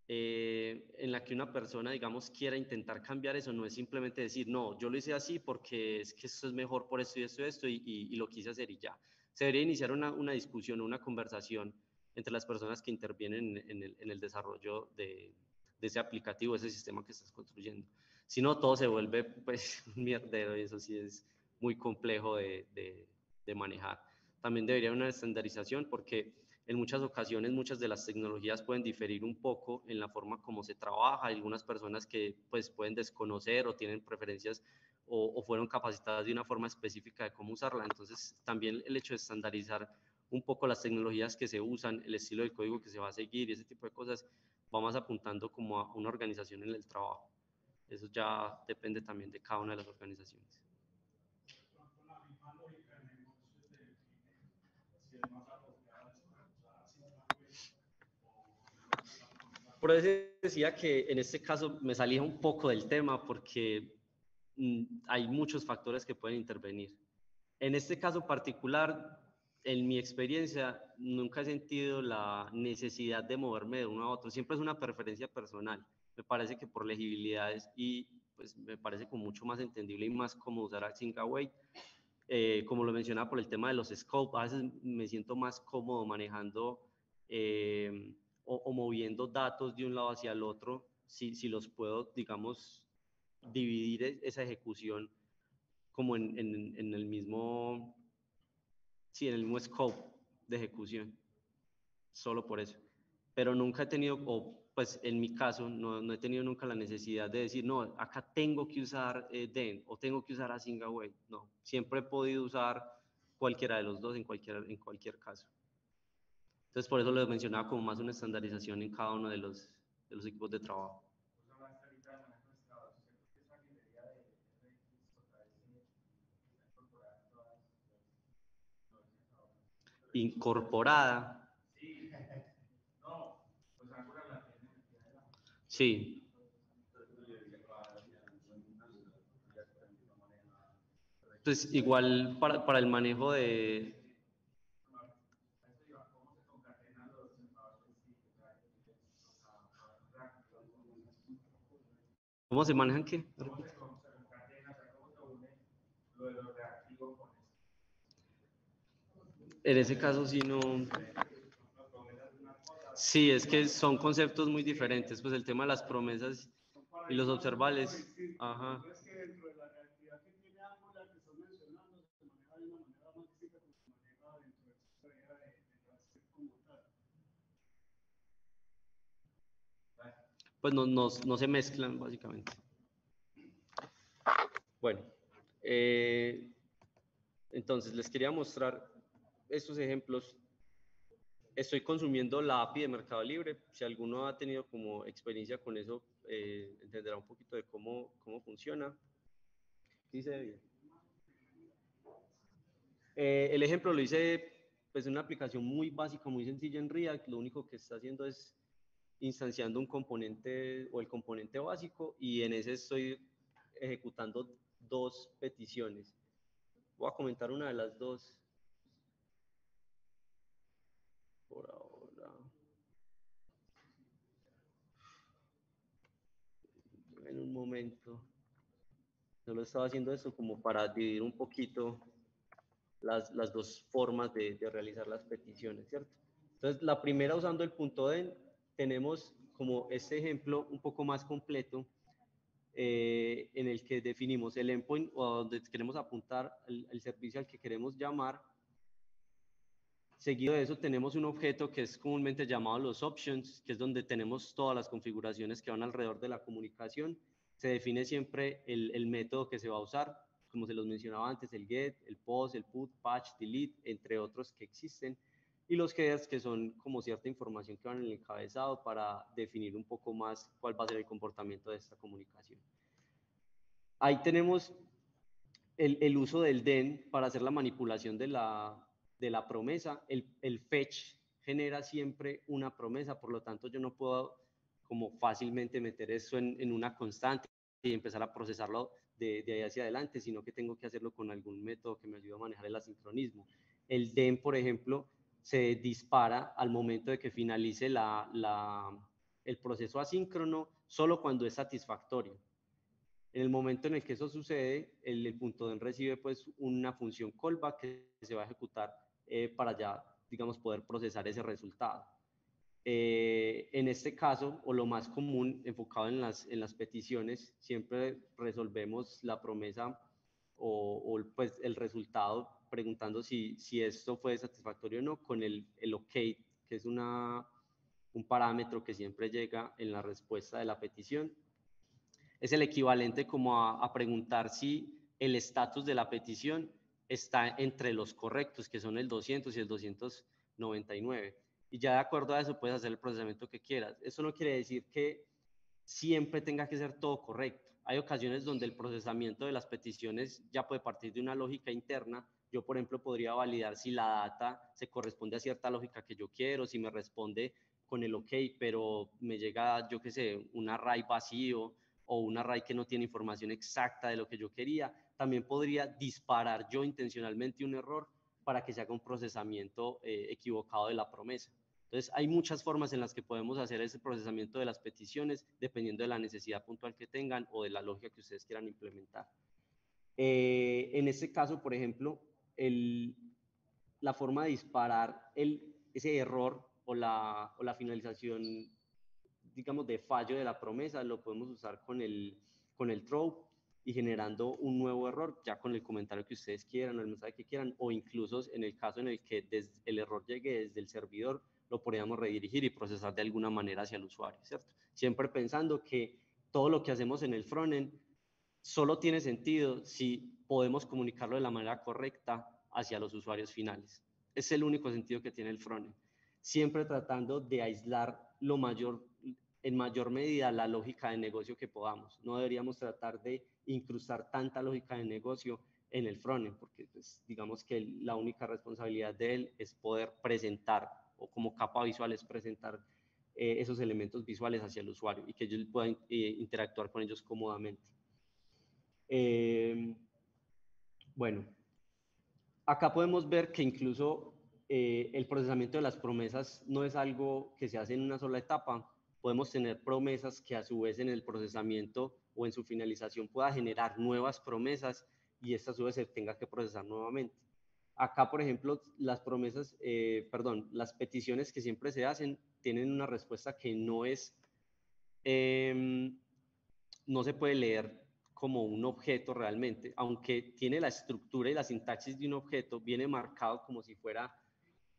en la que una persona, digamos, quiera intentar cambiar eso, no es simplemente decir, no, yo lo hice así porque es que esto es mejor por esto y esto y lo quise hacer y ya. Se debería iniciar una discusión, una conversación entre las personas que intervienen en el desarrollo de ese aplicativo, ese sistema que estás construyendo. Si no, todo se vuelve pues un mierdero y eso sí es muy complejo de manejar. También debería haber una estandarización porque en muchas ocasiones muchas de las tecnologías pueden diferir un poco en la forma como se trabaja. Hay algunas personas que pues pueden desconocer o tienen preferencias o fueron capacitadas de una forma específica de cómo usarla. Entonces también el hecho de estandarizar un poco las tecnologías que se usan, el estilo del código que se va a seguir y ese tipo de cosas, va más apuntando como a una organización en el trabajo. Eso ya depende también de cada una de las organizaciones. Con la misma lógica de negocios de si es más apropiado usar así Por eso decía que en este caso me salía un poco del tema porque hay muchos factores que pueden intervenir. En este caso particular, en mi experiencia, nunca he sentido la necesidad de moverme de uno a otro. Siempre es una preferencia personal. Me parece que por legibilidades y pues me parece como mucho más entendible y más cómodo usar async await. Como lo mencionaba por el tema de los scopes, a veces me siento más cómodo manejando o moviendo datos de un lado hacia el otro, si los puedo, digamos, dividir esa ejecución como en el mismo, sí, en el mismo scope de ejecución, solo por eso. Pero nunca he tenido, o pues en mi caso, no he tenido nunca la necesidad de decir, no, acá tengo que usar DEN o tengo que usar Async Await. No, siempre he podido usar cualquiera de los dos en cualquier caso. Entonces, por eso les mencionaba como más una estandarización en cada uno de los equipos de trabajo. Incorporada. Sí. No, pues Angular la tiene metida en la... Sí. Pues igual para el manejo de... ¿Cómo se manejan qué? ¿Cómo se concatena? ¿Cómo se une lo de los reactivos con esto? En ese caso sí no... Sí, es que son conceptos muy diferentes, pues el tema de las promesas y los observables. Ajá. Es que dentro de la reactividad que tiene Angular que están mencionando, se maneja de una manera más distinta como se maneja dentro de esta idea de JavaScript como tal. Pues no se mezclan, básicamente. Bueno, entonces les quería mostrar estos ejemplos. Estoy consumiendo la API de Mercado Libre. Si alguno ha tenido como experiencia con eso, entenderá un poquito de cómo funciona. Sí se ve bien. El ejemplo lo hice pues, en una aplicación muy básica, muy sencilla en React. Lo único que está haciendo es instanciando un componente o el componente básico y en ese estoy ejecutando dos peticiones. Voy a comentar una de las dos por ahora. En un momento. Solo estaba haciendo esto como para dividir un poquito las dos formas de realizar las peticiones, ¿cierto? Entonces, la primera usando el punto .den, tenemos como este ejemplo un poco más completo en el que definimos el endpoint o a donde queremos apuntar el servicio al que queremos llamar. Seguido de eso tenemos un objeto que es comúnmente llamado los options, que es donde tenemos todas las configuraciones que van alrededor de la comunicación. Se define siempre el método que se va a usar, como se los mencionaba antes, el get, el post, el put, patch, delete, entre otros que existen. Y los headers, que son como cierta información que van en el encabezado para definir un poco más cuál va a ser el comportamiento de esta comunicación. Ahí tenemos el uso del den para hacer la manipulación de la promesa. El fetch genera siempre una promesa, por lo tanto yo no puedo como fácilmente meter eso en una constante y empezar a procesarlo de ahí hacia adelante, sino que tengo que hacerlo con algún método que me ayude a manejar el asincronismo. El den, por ejemplo, se dispara al momento de que finalice el proceso asíncrono solo cuando es satisfactorio. En el momento en el que eso sucede, el punto .den recibe pues una función callback que se va a ejecutar para ya, digamos, poder procesar ese resultado. En este caso, o lo más común, enfocado en las peticiones, siempre resolvemos la promesa o pues el resultado preguntando si esto fue satisfactorio o no con el OK, que es un parámetro que siempre llega en la respuesta de la petición. Es el equivalente como a preguntar si el estatus de la petición está entre los correctos, que son el 200 y el 299. Y ya de acuerdo a eso puedes hacer el procesamiento que quieras. Eso no quiere decir que siempre tenga que ser todo correcto. Hay ocasiones donde el procesamiento de las peticiones ya puede partir de una lógica interna. Yo, por ejemplo, podría validar si la data se corresponde a cierta lógica que yo quiero, si me responde con el OK, pero me llega, yo qué sé, un array vacío o un array que no tiene información exacta de lo que yo quería. También podría disparar yo intencionalmente un error para que se haga un procesamiento equivocado de la promesa. Entonces, hay muchas formas en las que podemos hacer ese procesamiento de las peticiones dependiendo de la necesidad puntual que tengan o de la lógica que ustedes quieran implementar. En este caso, por ejemplo, la forma de disparar ese error o la finalización, digamos, de fallo de la promesa, lo podemos usar con el throw y generando un nuevo error ya con el comentario que ustedes quieran o el mensaje que quieran, o incluso en el caso en el que el error llegue desde el servidor, lo podríamos redirigir y procesar de alguna manera hacia el usuario, ¿cierto? Siempre pensando que todo lo que hacemos en el frontend solo tiene sentido si podemos comunicarlo de la manera correcta hacia los usuarios finales. Es el único sentido que tiene el frontend. Siempre tratando de aislar en mayor medida la lógica de negocio que podamos. No deberíamos tratar de incrustar tanta lógica de negocio en el frontend, porque pues, digamos que la única responsabilidad de él es poder presentar, o como capa visual es presentar esos elementos visuales hacia el usuario y que ellos puedan interactuar con ellos cómodamente. Bueno, acá podemos ver que incluso el procesamiento de las promesas no es algo que se hace en una sola etapa. Podemos tener promesas que a su vez en el procesamiento o en su finalización pueda generar nuevas promesas y esta a su vez se tenga que procesar nuevamente. Acá, por ejemplo, las promesas, las peticiones que siempre se hacen tienen una respuesta que no es, no se puede leer como un objeto realmente, aunque tiene la estructura y la sintaxis de un objeto, viene marcado como si fuera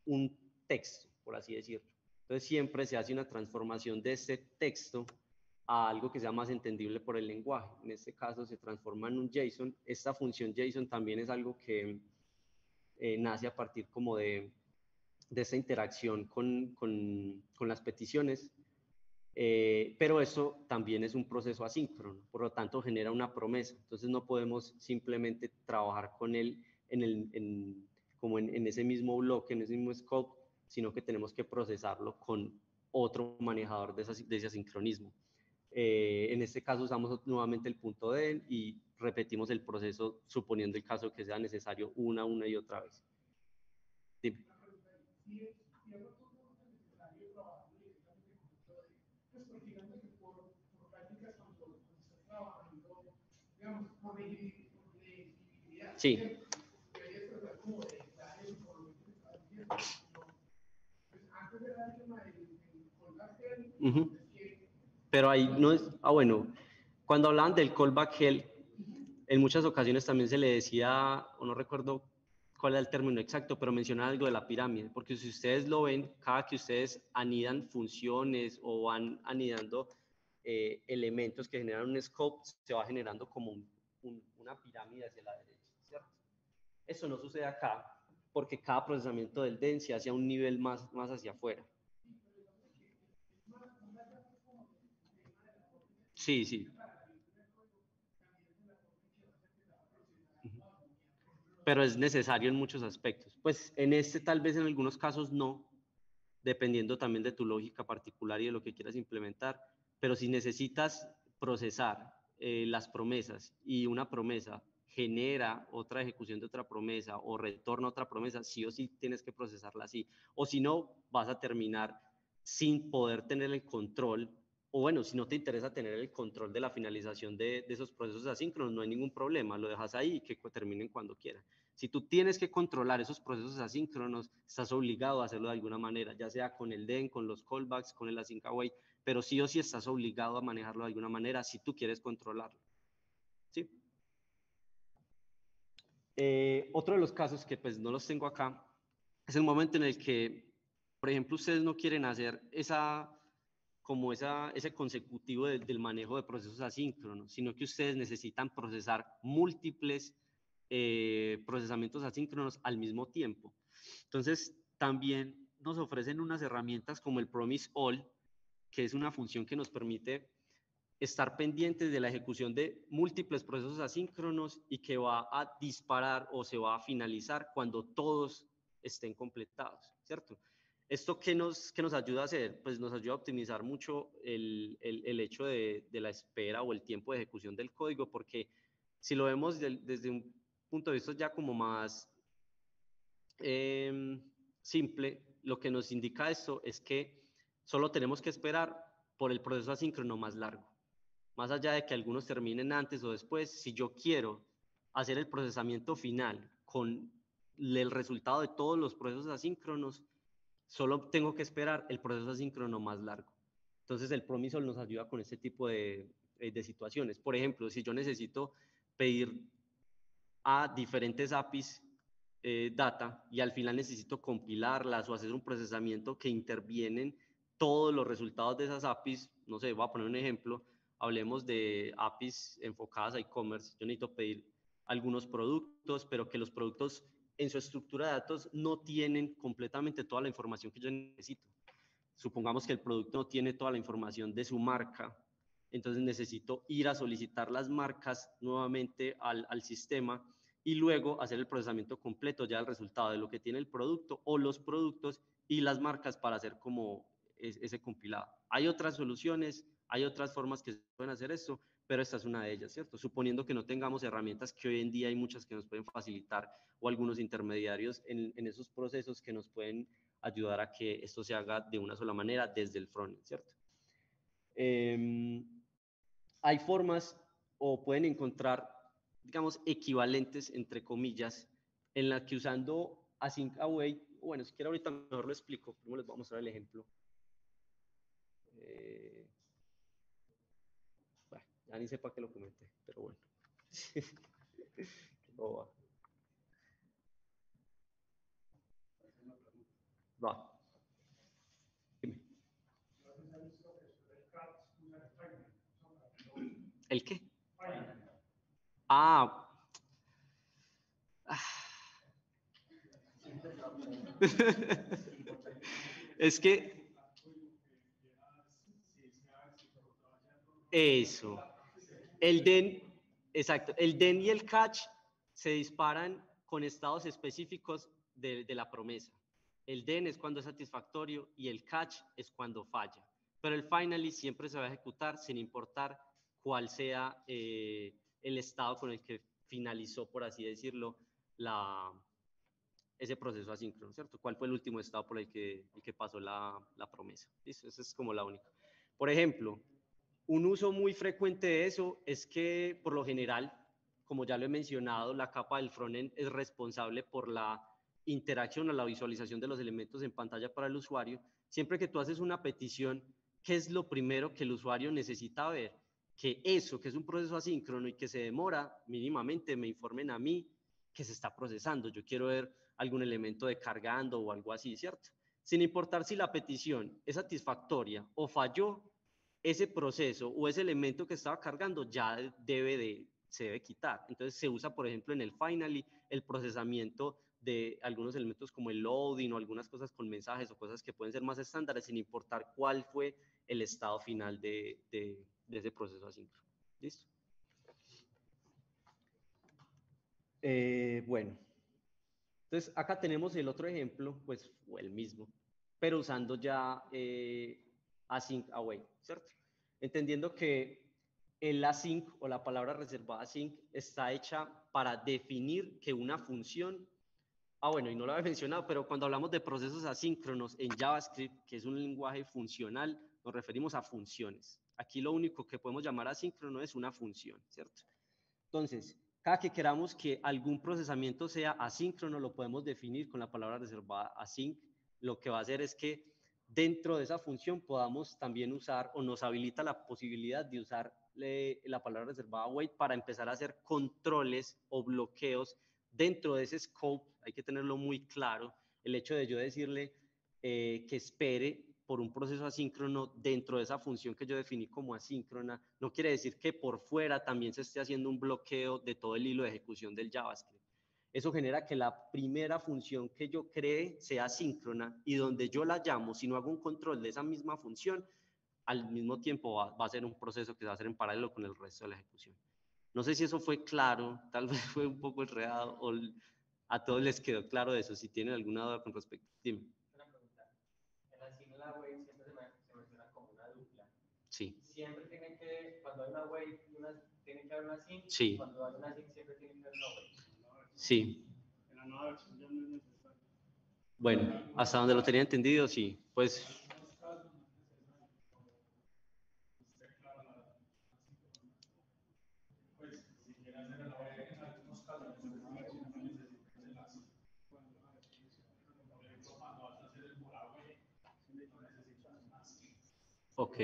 un texto, por así decirlo. Entonces siempre se hace una transformación de este texto a algo que sea más entendible por el lenguaje. En este caso se transforma en un JSON. Esta función JSON también es algo que nace a partir como de esta interacción con las peticiones. Pero eso también es un proceso asíncrono, por lo tanto genera una promesa. Entonces no podemos simplemente trabajar con él como en ese mismo bloque, en ese mismo scope, sino que tenemos que procesarlo con otro manejador de ese asincronismo. En este caso usamos nuevamente el punto D y repetimos el proceso suponiendo el caso que sea necesario una y otra vez. Dime. Pues porque digamos que por prácticas cuando estás trabajando, digamos, por legibilidad, sí. deberías tratar como de dar el por lo que estás diciendo. Pues antes de dar el tema del callback head, pero ahí no es, bueno, cuando hablaban del callback head, en muchas ocasiones también se le decía, o no recuerdo cuál era el término exacto, pero mencionaba algo de la pirámide, porque si ustedes lo ven, cada que ustedes anidan funciones o van anidando elementos que generan un scope, se va generando como una pirámide hacia la derecha, ¿cierto? Eso no sucede acá, porque cada procesamiento del DEN se hace a un nivel más hacia afuera. Sí, sí. Pero es necesario en muchos aspectos. Pues en este tal vez en algunos casos no, dependiendo también de tu lógica particular y de lo que quieras implementar, pero si necesitas procesar las promesas y una promesa genera otra ejecución de otra promesa o retorna otra promesa, sí o sí tienes que procesarla así, o si no vas a terminar sin poder tener el control, o bueno, si no te interesa tener el control de la finalización de esos procesos asíncronos, no hay ningún problema, lo dejas ahí y que terminen cuando quieran. Si tú tienes que controlar esos procesos asíncronos, estás obligado a hacerlo de alguna manera, ya sea con el DEN, con los callbacks, con el async await, pero sí o sí estás obligado a manejarlo de alguna manera si tú quieres controlarlo. ¿Sí? Otro de los casos que pues no los tengo acá es el momento en el que, por ejemplo, ustedes no quieren hacer ese consecutivo del manejo de procesos asíncronos, sino que ustedes necesitan procesar múltiples procesamientos asíncronos al mismo tiempo. Entonces, también nos ofrecen unas herramientas como el Promise All, que es una función que nos permite estar pendientes de la ejecución de múltiples procesos asíncronos y que va a disparar o se va a finalizar cuando todos estén completados, ¿cierto? ¿Esto qué nos ayuda a hacer? Pues nos ayuda a optimizar mucho el hecho de la espera o el tiempo de ejecución del código, porque si lo vemos desde un punto de vista ya como más simple, lo que nos indica esto es que solo tenemos que esperar por el proceso asíncrono más largo. Más allá de que algunos terminen antes o después, si yo quiero hacer el procesamiento final con el resultado de todos los procesos asíncronos, solo tengo que esperar el proceso asíncrono más largo. Entonces el Promisol nos ayuda con este tipo de situaciones. Por ejemplo, si yo necesito pedir a diferentes APIs data y al final necesito compilarlas o hacer un procesamiento que intervienen todos los resultados de esas APIs, no sé, voy a poner un ejemplo, hablemos de APIs enfocadas a e-commerce, yo necesito pedir algunos productos, pero que los productos en su estructura de datos no tienen completamente toda la información que yo necesito. Supongamos que el producto no tiene toda la información de su marca, entonces necesito ir a solicitar las marcas nuevamente al sistema y luego hacer el procesamiento completo ya del resultado de lo que tiene el producto o los productos y las marcas para hacer como ese compilado. Hay otras soluciones, hay otras formas que se pueden hacer esto, pero esta es una de ellas, ¿cierto? Suponiendo que no tengamos herramientas, que hoy en día hay muchas que nos pueden facilitar, o algunos intermediarios en esos procesos que nos pueden ayudar a que esto se haga de una sola manera desde el frontend, ¿cierto? Hay formas o pueden encontrar, digamos, equivalentes, entre comillas, en las que usando async await, bueno, si quiero ahorita mejor lo explico, primero les voy a mostrar el ejemplo. Bueno, ya ni sé para qué lo comenté, pero bueno. Qué boba. Va. Dime. ¿El qué? Ah. Es que eso, el den, exacto, el den y el catch se disparan con estados específicos de la promesa. El den es cuando es satisfactorio y el catch es cuando falla. Pero el finally siempre se va a ejecutar sin importar cuál sea el estado con el que finalizó, por así decirlo, ese proceso asíncrono, ¿cierto? ¿Cuál fue el último estado por el que pasó la promesa? ¿Listo? Esa es como la única. Por ejemplo, un uso muy frecuente de eso es que, por lo general, como ya lo he mencionado, la capa del frontend es responsable por la interacción o la visualización de los elementos en pantalla para el usuario. Siempre que tú haces una petición, ¿qué es lo primero que el usuario necesita ver? Que eso, que es un proceso asíncrono y que se demora mínimamente, me informen a mí que se está procesando. Yo quiero ver algún elemento de cargando o algo así, ¿cierto? Sin importar si la petición es satisfactoria o falló, ese proceso o ese elemento que estaba cargando ya se debe quitar. Entonces se usa, por ejemplo, en el finally, el procesamiento de algunos elementos como el loading o algunas cosas con mensajes o cosas que pueden ser más estándares sin importar cuál fue el estado final de ese proceso asíncrono. ¿Listo? Bueno, entonces acá tenemos el otro ejemplo, pues, o el mismo, pero usando ya async await, ¿cierto? Entendiendo que el async o la palabra reservada async está hecha para definir que una función, bueno, y no lo había mencionado, pero cuando hablamos de procesos asíncronos en JavaScript, que es un lenguaje funcional, nos referimos a funciones. Aquí lo único que podemos llamar asíncrono es una función, ¿cierto? Entonces, cada que queramos que algún procesamiento sea asíncrono, lo podemos definir con la palabra reservada async. Lo que va a hacer es que dentro de esa función podamos también usar o nos habilita la posibilidad de usar la palabra reservada wait para empezar a hacer controles o bloqueos dentro de ese scope. Hay que tenerlo muy claro. El hecho de yo decirle que espere por un proceso asíncrono dentro de esa función que yo definí como asíncrona, no quiere decir que por fuera también se esté haciendo un bloqueo de todo el hilo de ejecución del JavaScript. Eso genera que la primera función que yo cree sea asíncrona y donde yo la llamo, si no hago un control de esa misma función, al mismo tiempo va a ser un proceso que va a ser en paralelo con el resto de la ejecución. No sé si eso fue claro, tal vez fue un poco enredado o a todos les quedó claro de eso. Si tienen alguna duda con respecto, dime. Una pregunta. En la async la wait siempre se menciona como una dupla. Sí. Siempre tiene que, cuando hay una wait, tiene que haber una sync. Sí. Cuando hay una sync siempre tiene que haber una wait. Sí. En la nueva versión ya no es necesario. Bueno, hasta donde lo tenía entendido, sí. Pues Ok.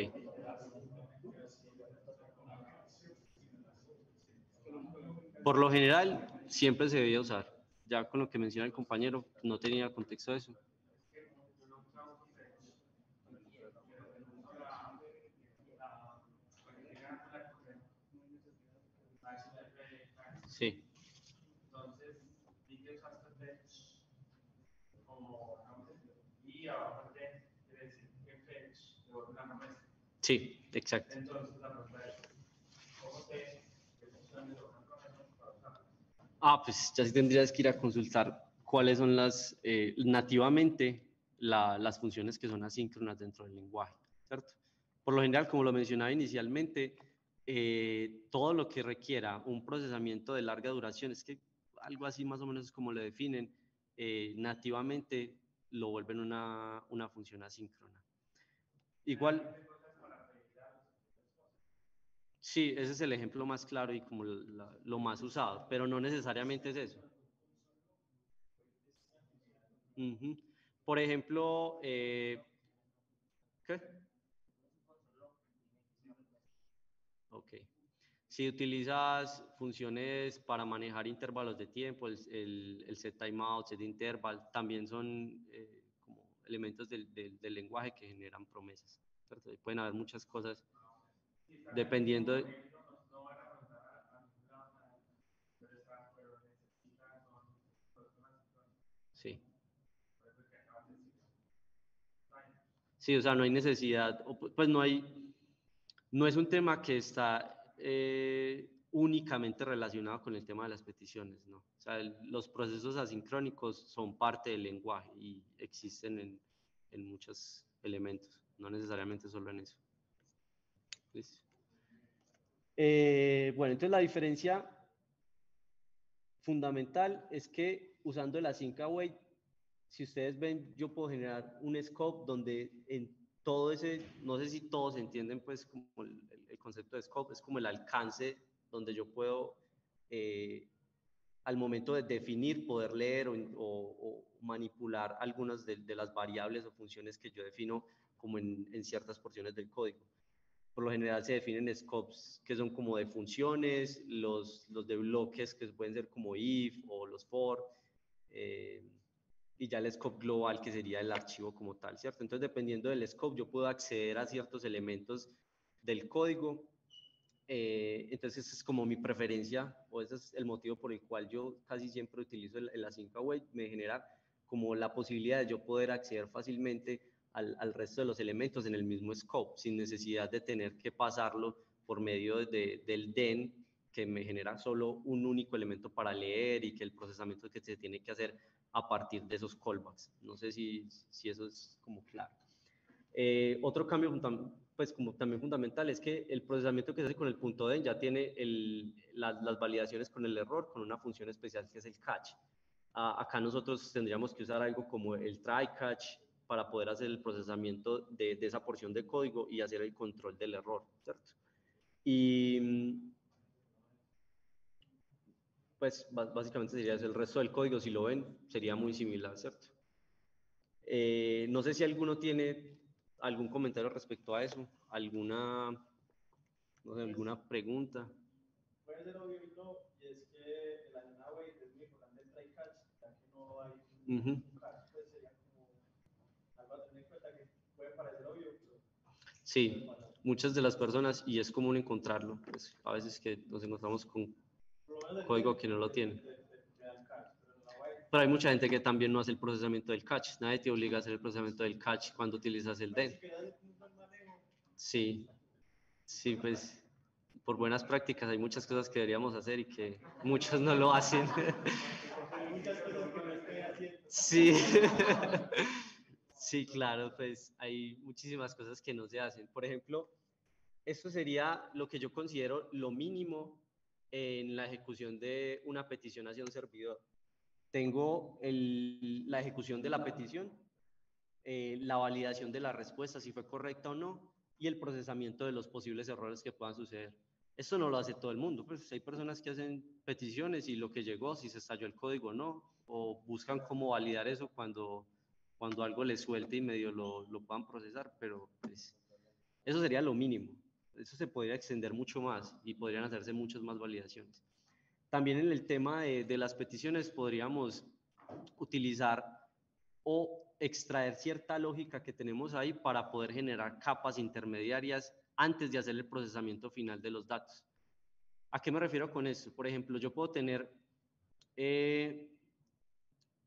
Por lo general, siempre se debía usar. Ya con lo que menciona el compañero, no tenía contexto de eso. Sí. Entonces, vi que usaste fetch como y aparte quiere decir que fetch devuelve la promesa. Sí, exacto. Entonces, la pregunta es, ¿cómo sé qué función de una promesa para usarla? Pues ya sí tendrías que ir a consultar cuáles son las, nativamente, las funciones que son asíncronas dentro del lenguaje, ¿cierto? Por lo general, como lo mencionaba inicialmente, todo lo que requiera un procesamiento de larga duración, es que algo así más o menos es como lo definen, nativamente lo vuelven una función asíncrona. Igual, sí, ese es el ejemplo más claro y como lo más usado, pero no necesariamente es eso. Uh-huh. Por ejemplo, ¿qué? Ok. Si utilizas funciones para manejar intervalos de tiempo, el set timeout, set interval, también son como elementos del lenguaje que generan promesas, ¿cierto? Y pueden haber muchas cosas dependiendo de... Sí. Sí, o sea, no hay necesidad, pues no es un tema que está únicamente relacionado con el tema de las peticiones, ¿no? O sea, los procesos asincrónicos son parte del lenguaje y existen en muchos elementos, no necesariamente solo en eso. ¿Listo? Bueno, entonces la diferencia fundamental es que usando el async await, si ustedes ven, yo puedo generar un scope donde en todo ese, no sé si todos entienden pues como el concepto de scope, es como el alcance donde yo puedo al momento de definir, poder leer o manipular algunas de las variables o funciones que yo defino como en ciertas porciones del código. Por lo general se definen scopes que son como de funciones, los de bloques que pueden ser como if o los for, y ya el scope global que sería el archivo como tal, ¿cierto? Entonces, dependiendo del scope, yo puedo acceder a ciertos elementos del código. Entonces, esa es como mi preferencia, o ese es el motivo por el cual yo casi siempre utilizo el async await, me genera como la posibilidad de yo poder acceder fácilmente al resto de los elementos en el mismo scope, sin necesidad de tener que pasarlo por medio del den, que me genera solo un único elemento para leer y que el procesamiento que se tiene que hacer a partir de esos callbacks. No sé si eso es como claro. Otro cambio pues como también fundamental es que el procesamiento que se hace con el punto .den ya tiene las validaciones con el error con una función especial que es el catch. Acá nosotros tendríamos que usar algo como el try catch para poder hacer el procesamiento de esa porción de código y hacer el control del error, ¿cierto? Y pues básicamente sería eso. El resto del código, si lo ven, sería muy similar, ¿cierto? No sé si alguno tiene algún comentario respecto a eso, alguna pregunta. Puede ser obvio y no, y es que el async await es muy importante el try catch, ya que no hay un catch, pues sería como algo a tener en cuenta que puede parecer obvio, pero sí, muchas de las personas, y es común encontrarlo, pues a veces que nos encontramos con código que no lo tiene. Pero hay mucha gente que también no hace el procesamiento del catch. Nadie te obliga a hacer el procesamiento del catch cuando utilizas el den. Sí, sí, pues por buenas prácticas hay muchas cosas que deberíamos hacer y que muchos no lo hacen. Sí, sí, claro, pues hay muchísimas cosas que no se hacen. Por ejemplo, esto sería lo que yo considero lo mínimo en la ejecución de una petición hacia un servidor. Tengo la ejecución de la petición, la validación de la respuesta, si fue correcta o no, y el procesamiento de los posibles errores que puedan suceder. Esto no lo hace todo el mundo, pues hay personas que hacen peticiones y lo que llegó, si se estalló el código o no, o buscan cómo validar eso cuando algo les suelte y medio lo puedan procesar, pero pues Eso sería lo mínimo. Eso se podría extender mucho más y podrían hacerse muchas más validaciones. También en el tema de las peticiones podríamos utilizar o extraer cierta lógica que tenemos ahí para poder generar capas intermediarias antes de hacer el procesamiento final de los datos. ¿A qué me refiero con esto? Por ejemplo, yo puedo tener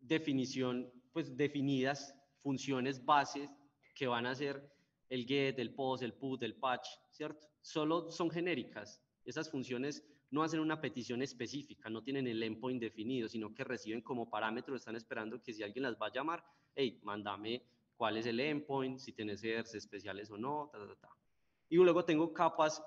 definidas funciones bases que van a ser el get, el post, el put, el patch, ¿cierto? Solo son genéricas. Esas funciones no hacen una petición específica, no tienen el endpoint definido, sino que reciben como parámetro, están esperando que si alguien las va a llamar, hey, mándame cuál es el endpoint, si tienes headers especiales o no, Y luego tengo capas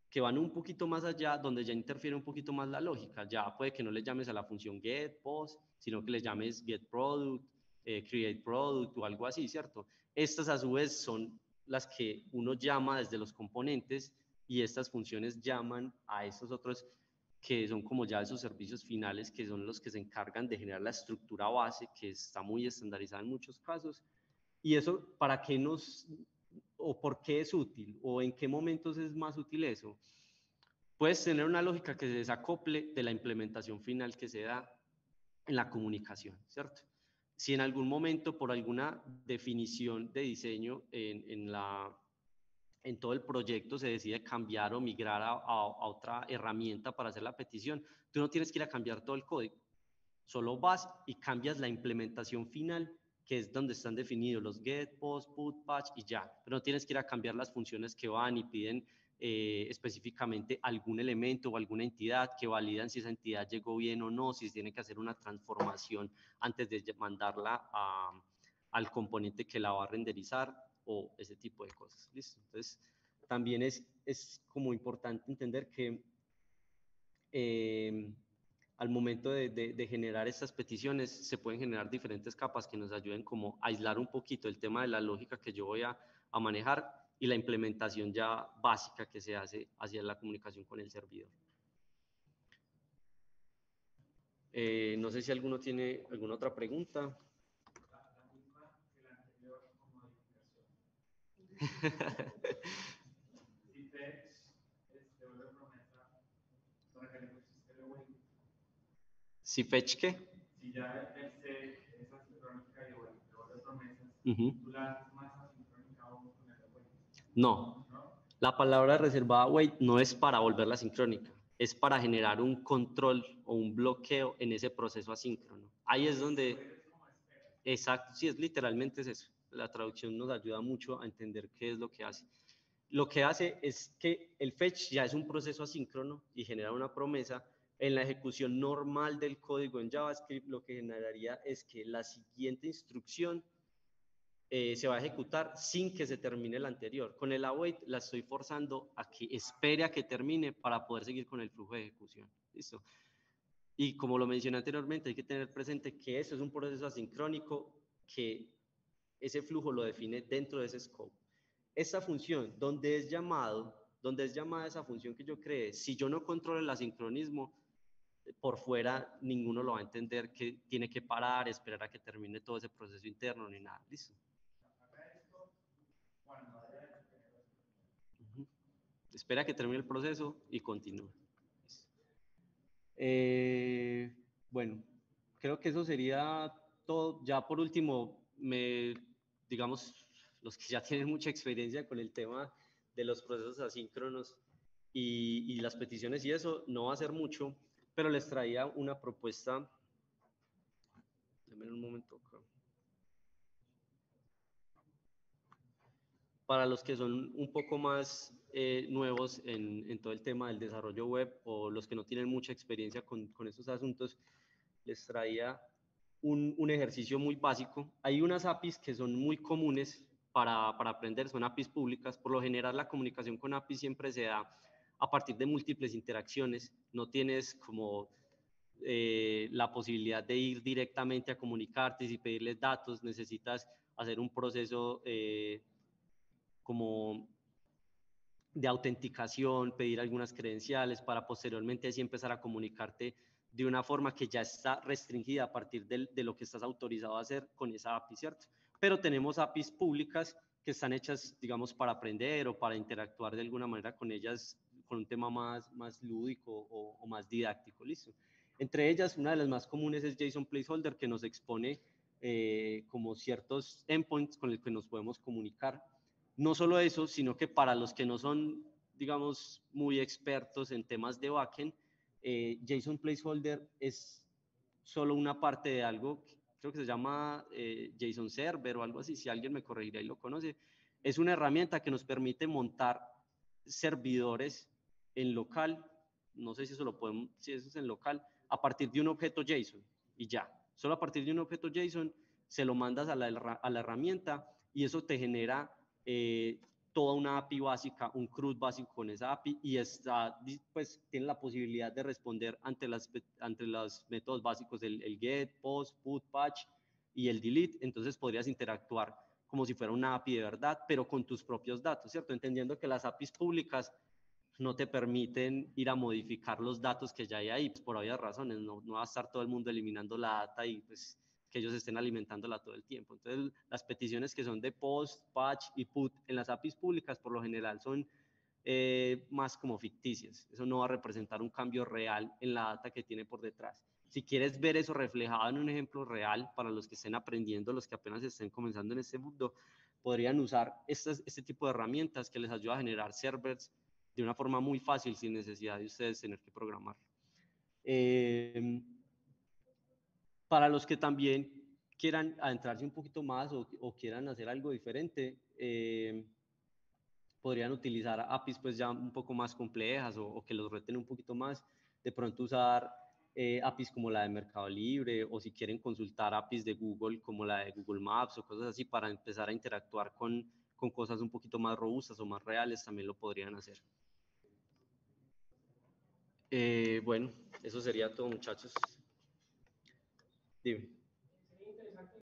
que van un poquito más allá, donde ya interfiere un poquito más la lógica. Ya puede que no le llames a la función get, post, sino que le llames get product, create product o algo así, ¿cierto? Estas a su vez son las que uno llama desde los componentes y estas funciones llaman a estos otros que son como ya esos servicios finales, que son los que se encargan de generar la estructura base, que está muy estandarizada en muchos casos. Y eso, ¿para qué o por qué es útil? ¿O en qué momentos es más útil eso? Puedes tener una lógica que se desacople de la implementación final que se da en la comunicación, ¿cierto? Si en algún momento, por alguna definición de diseño en todo el proyecto se decide cambiar o migrar a otra herramienta para hacer la petición, tú no tienes que ir a cambiar todo el código. Solo vas y cambias la implementación final, que es donde están definidos los get, post, put, patch y ya. Pero no tienes que ir a cambiar las funciones que van y piden específicamente algún elemento o alguna entidad que validan si esa entidad llegó bien o no, si se tiene que hacer una transformación antes de mandarla al componente que la va a renderizar o ese tipo de cosas. ¿Listo? Entonces, también es como importante entender que al momento de generar estas peticiones se pueden generar diferentes capas que nos ayuden como a aislar un poquito el tema de la lógica que yo voy a manejar y la implementación ya básica que se hace hacia la comunicación con el servidor. No sé si alguno tiene alguna otra pregunta. La misma que la anterior como modificación. Si fetch vuelve promesa para que le pusiste el wait. ¿Si fetch qué? Si ya el set es asincrónica y vuelve promesas, ¿tú la haces más asincrónica aún con el wait? No. La palabra reservada wait no es para volverla sincrónica, es para generar un control o un bloqueo en ese proceso asíncrono. Ahí es donde... Exacto, sí, literalmente es eso. La traducción nos ayuda mucho a entender qué es lo que hace. Lo que hace es que el fetch ya es un proceso asíncrono y genera una promesa. En la ejecución normal del código en JavaScript, lo que generaría es que la siguiente instrucción se va a ejecutar sin que se termine la anterior. Con el await la estoy forzando a que espere a que termine para poder seguir con el flujo de ejecución. ¿Listo? Y como lo mencioné anteriormente, hay que tener presente que eso es un proceso asincrónico, que ese flujo lo define dentro de ese scope. Esta función, donde es llamada esa función que yo creé, si yo no controlo el asincronismo, por fuera ninguno lo va a entender que tiene que parar, esperar a que termine todo ese proceso interno ni nada. ¿Listo? Espera que termine el proceso y continúa. Bueno, creo que eso sería todo. Ya por último, digamos, los que ya tienen mucha experiencia con el tema de los procesos asíncronos y las peticiones y eso, no va a ser mucho, pero les traía una propuesta. Denme un momento acá. Para los que son un poco más nuevos en todo el tema del desarrollo web o los que no tienen mucha experiencia con estos asuntos, les traía un ejercicio muy básico. Hay unas APIs que son muy comunes para aprender, son APIs públicas. Por lo general, la comunicación con APIs siempre se da a partir de múltiples interacciones. No tienes como la posibilidad de ir directamente a comunicarte y pedirles datos. Necesitas hacer un proceso como de autenticación, pedir algunas credenciales para posteriormente así empezar a comunicarte de una forma que ya está restringida a partir de lo que estás autorizado a hacer con esa API, ¿cierto? Pero tenemos APIs públicas que están hechas, digamos, para aprender o para interactuar de alguna manera con ellas, con un tema más lúdico o más didáctico, ¿listo? Entre ellas, una de las más comunes es JSON Placeholder, que nos expone como ciertos endpoints con los que nos podemos comunicar. No solo eso, sino que para los que no son, digamos, muy expertos en temas de backend, JSON Placeholder es solo una parte de algo, creo que se llama JSON Server o algo así, si alguien me corregirá y lo conoce. Es una herramienta que nos permite montar servidores en local, no sé si eso, si eso es en local, a partir de un objeto JSON y ya. Solo a partir de un objeto JSON se lo mandas a la herramienta y eso te genera toda una API básica, un CRUD básico con esa API y pues, tiene la posibilidad de responder ante los métodos básicos el get, post, put, patch y el delete. Entonces podrías interactuar como si fuera una API de verdad, pero con tus propios datos, ¿cierto? Entendiendo que las APIs públicas no te permiten ir a modificar los datos que ya hay ahí, pues por obvias razones, no va a estar todo el mundo eliminando la data y pues que ellos estén alimentándola todo el tiempo. Entonces, las peticiones que son de post, patch y put en las APIs públicas por lo general son más como ficticias. Eso no va a representar un cambio real en la data que tiene por detrás. Si quieres ver eso reflejado en un ejemplo real para los que estén aprendiendo, los que apenas estén comenzando en este mundo, podrían usar este tipo de herramientas que les ayuda a generar servers de una forma muy fácil sin necesidad de ustedes tener que programar. Para los que también quieran adentrarse un poquito más o quieran hacer algo diferente, podrían utilizar APIs pues ya un poco más complejas o que los reten un poquito más, de pronto usar APIs como la de Mercado Libre o si quieren consultar APIs de Google como la de Google Maps o cosas así para empezar a interactuar con cosas un poquito más robustas o más reales, también lo podrían hacer. Bueno, eso sería todo, muchachos. Dime.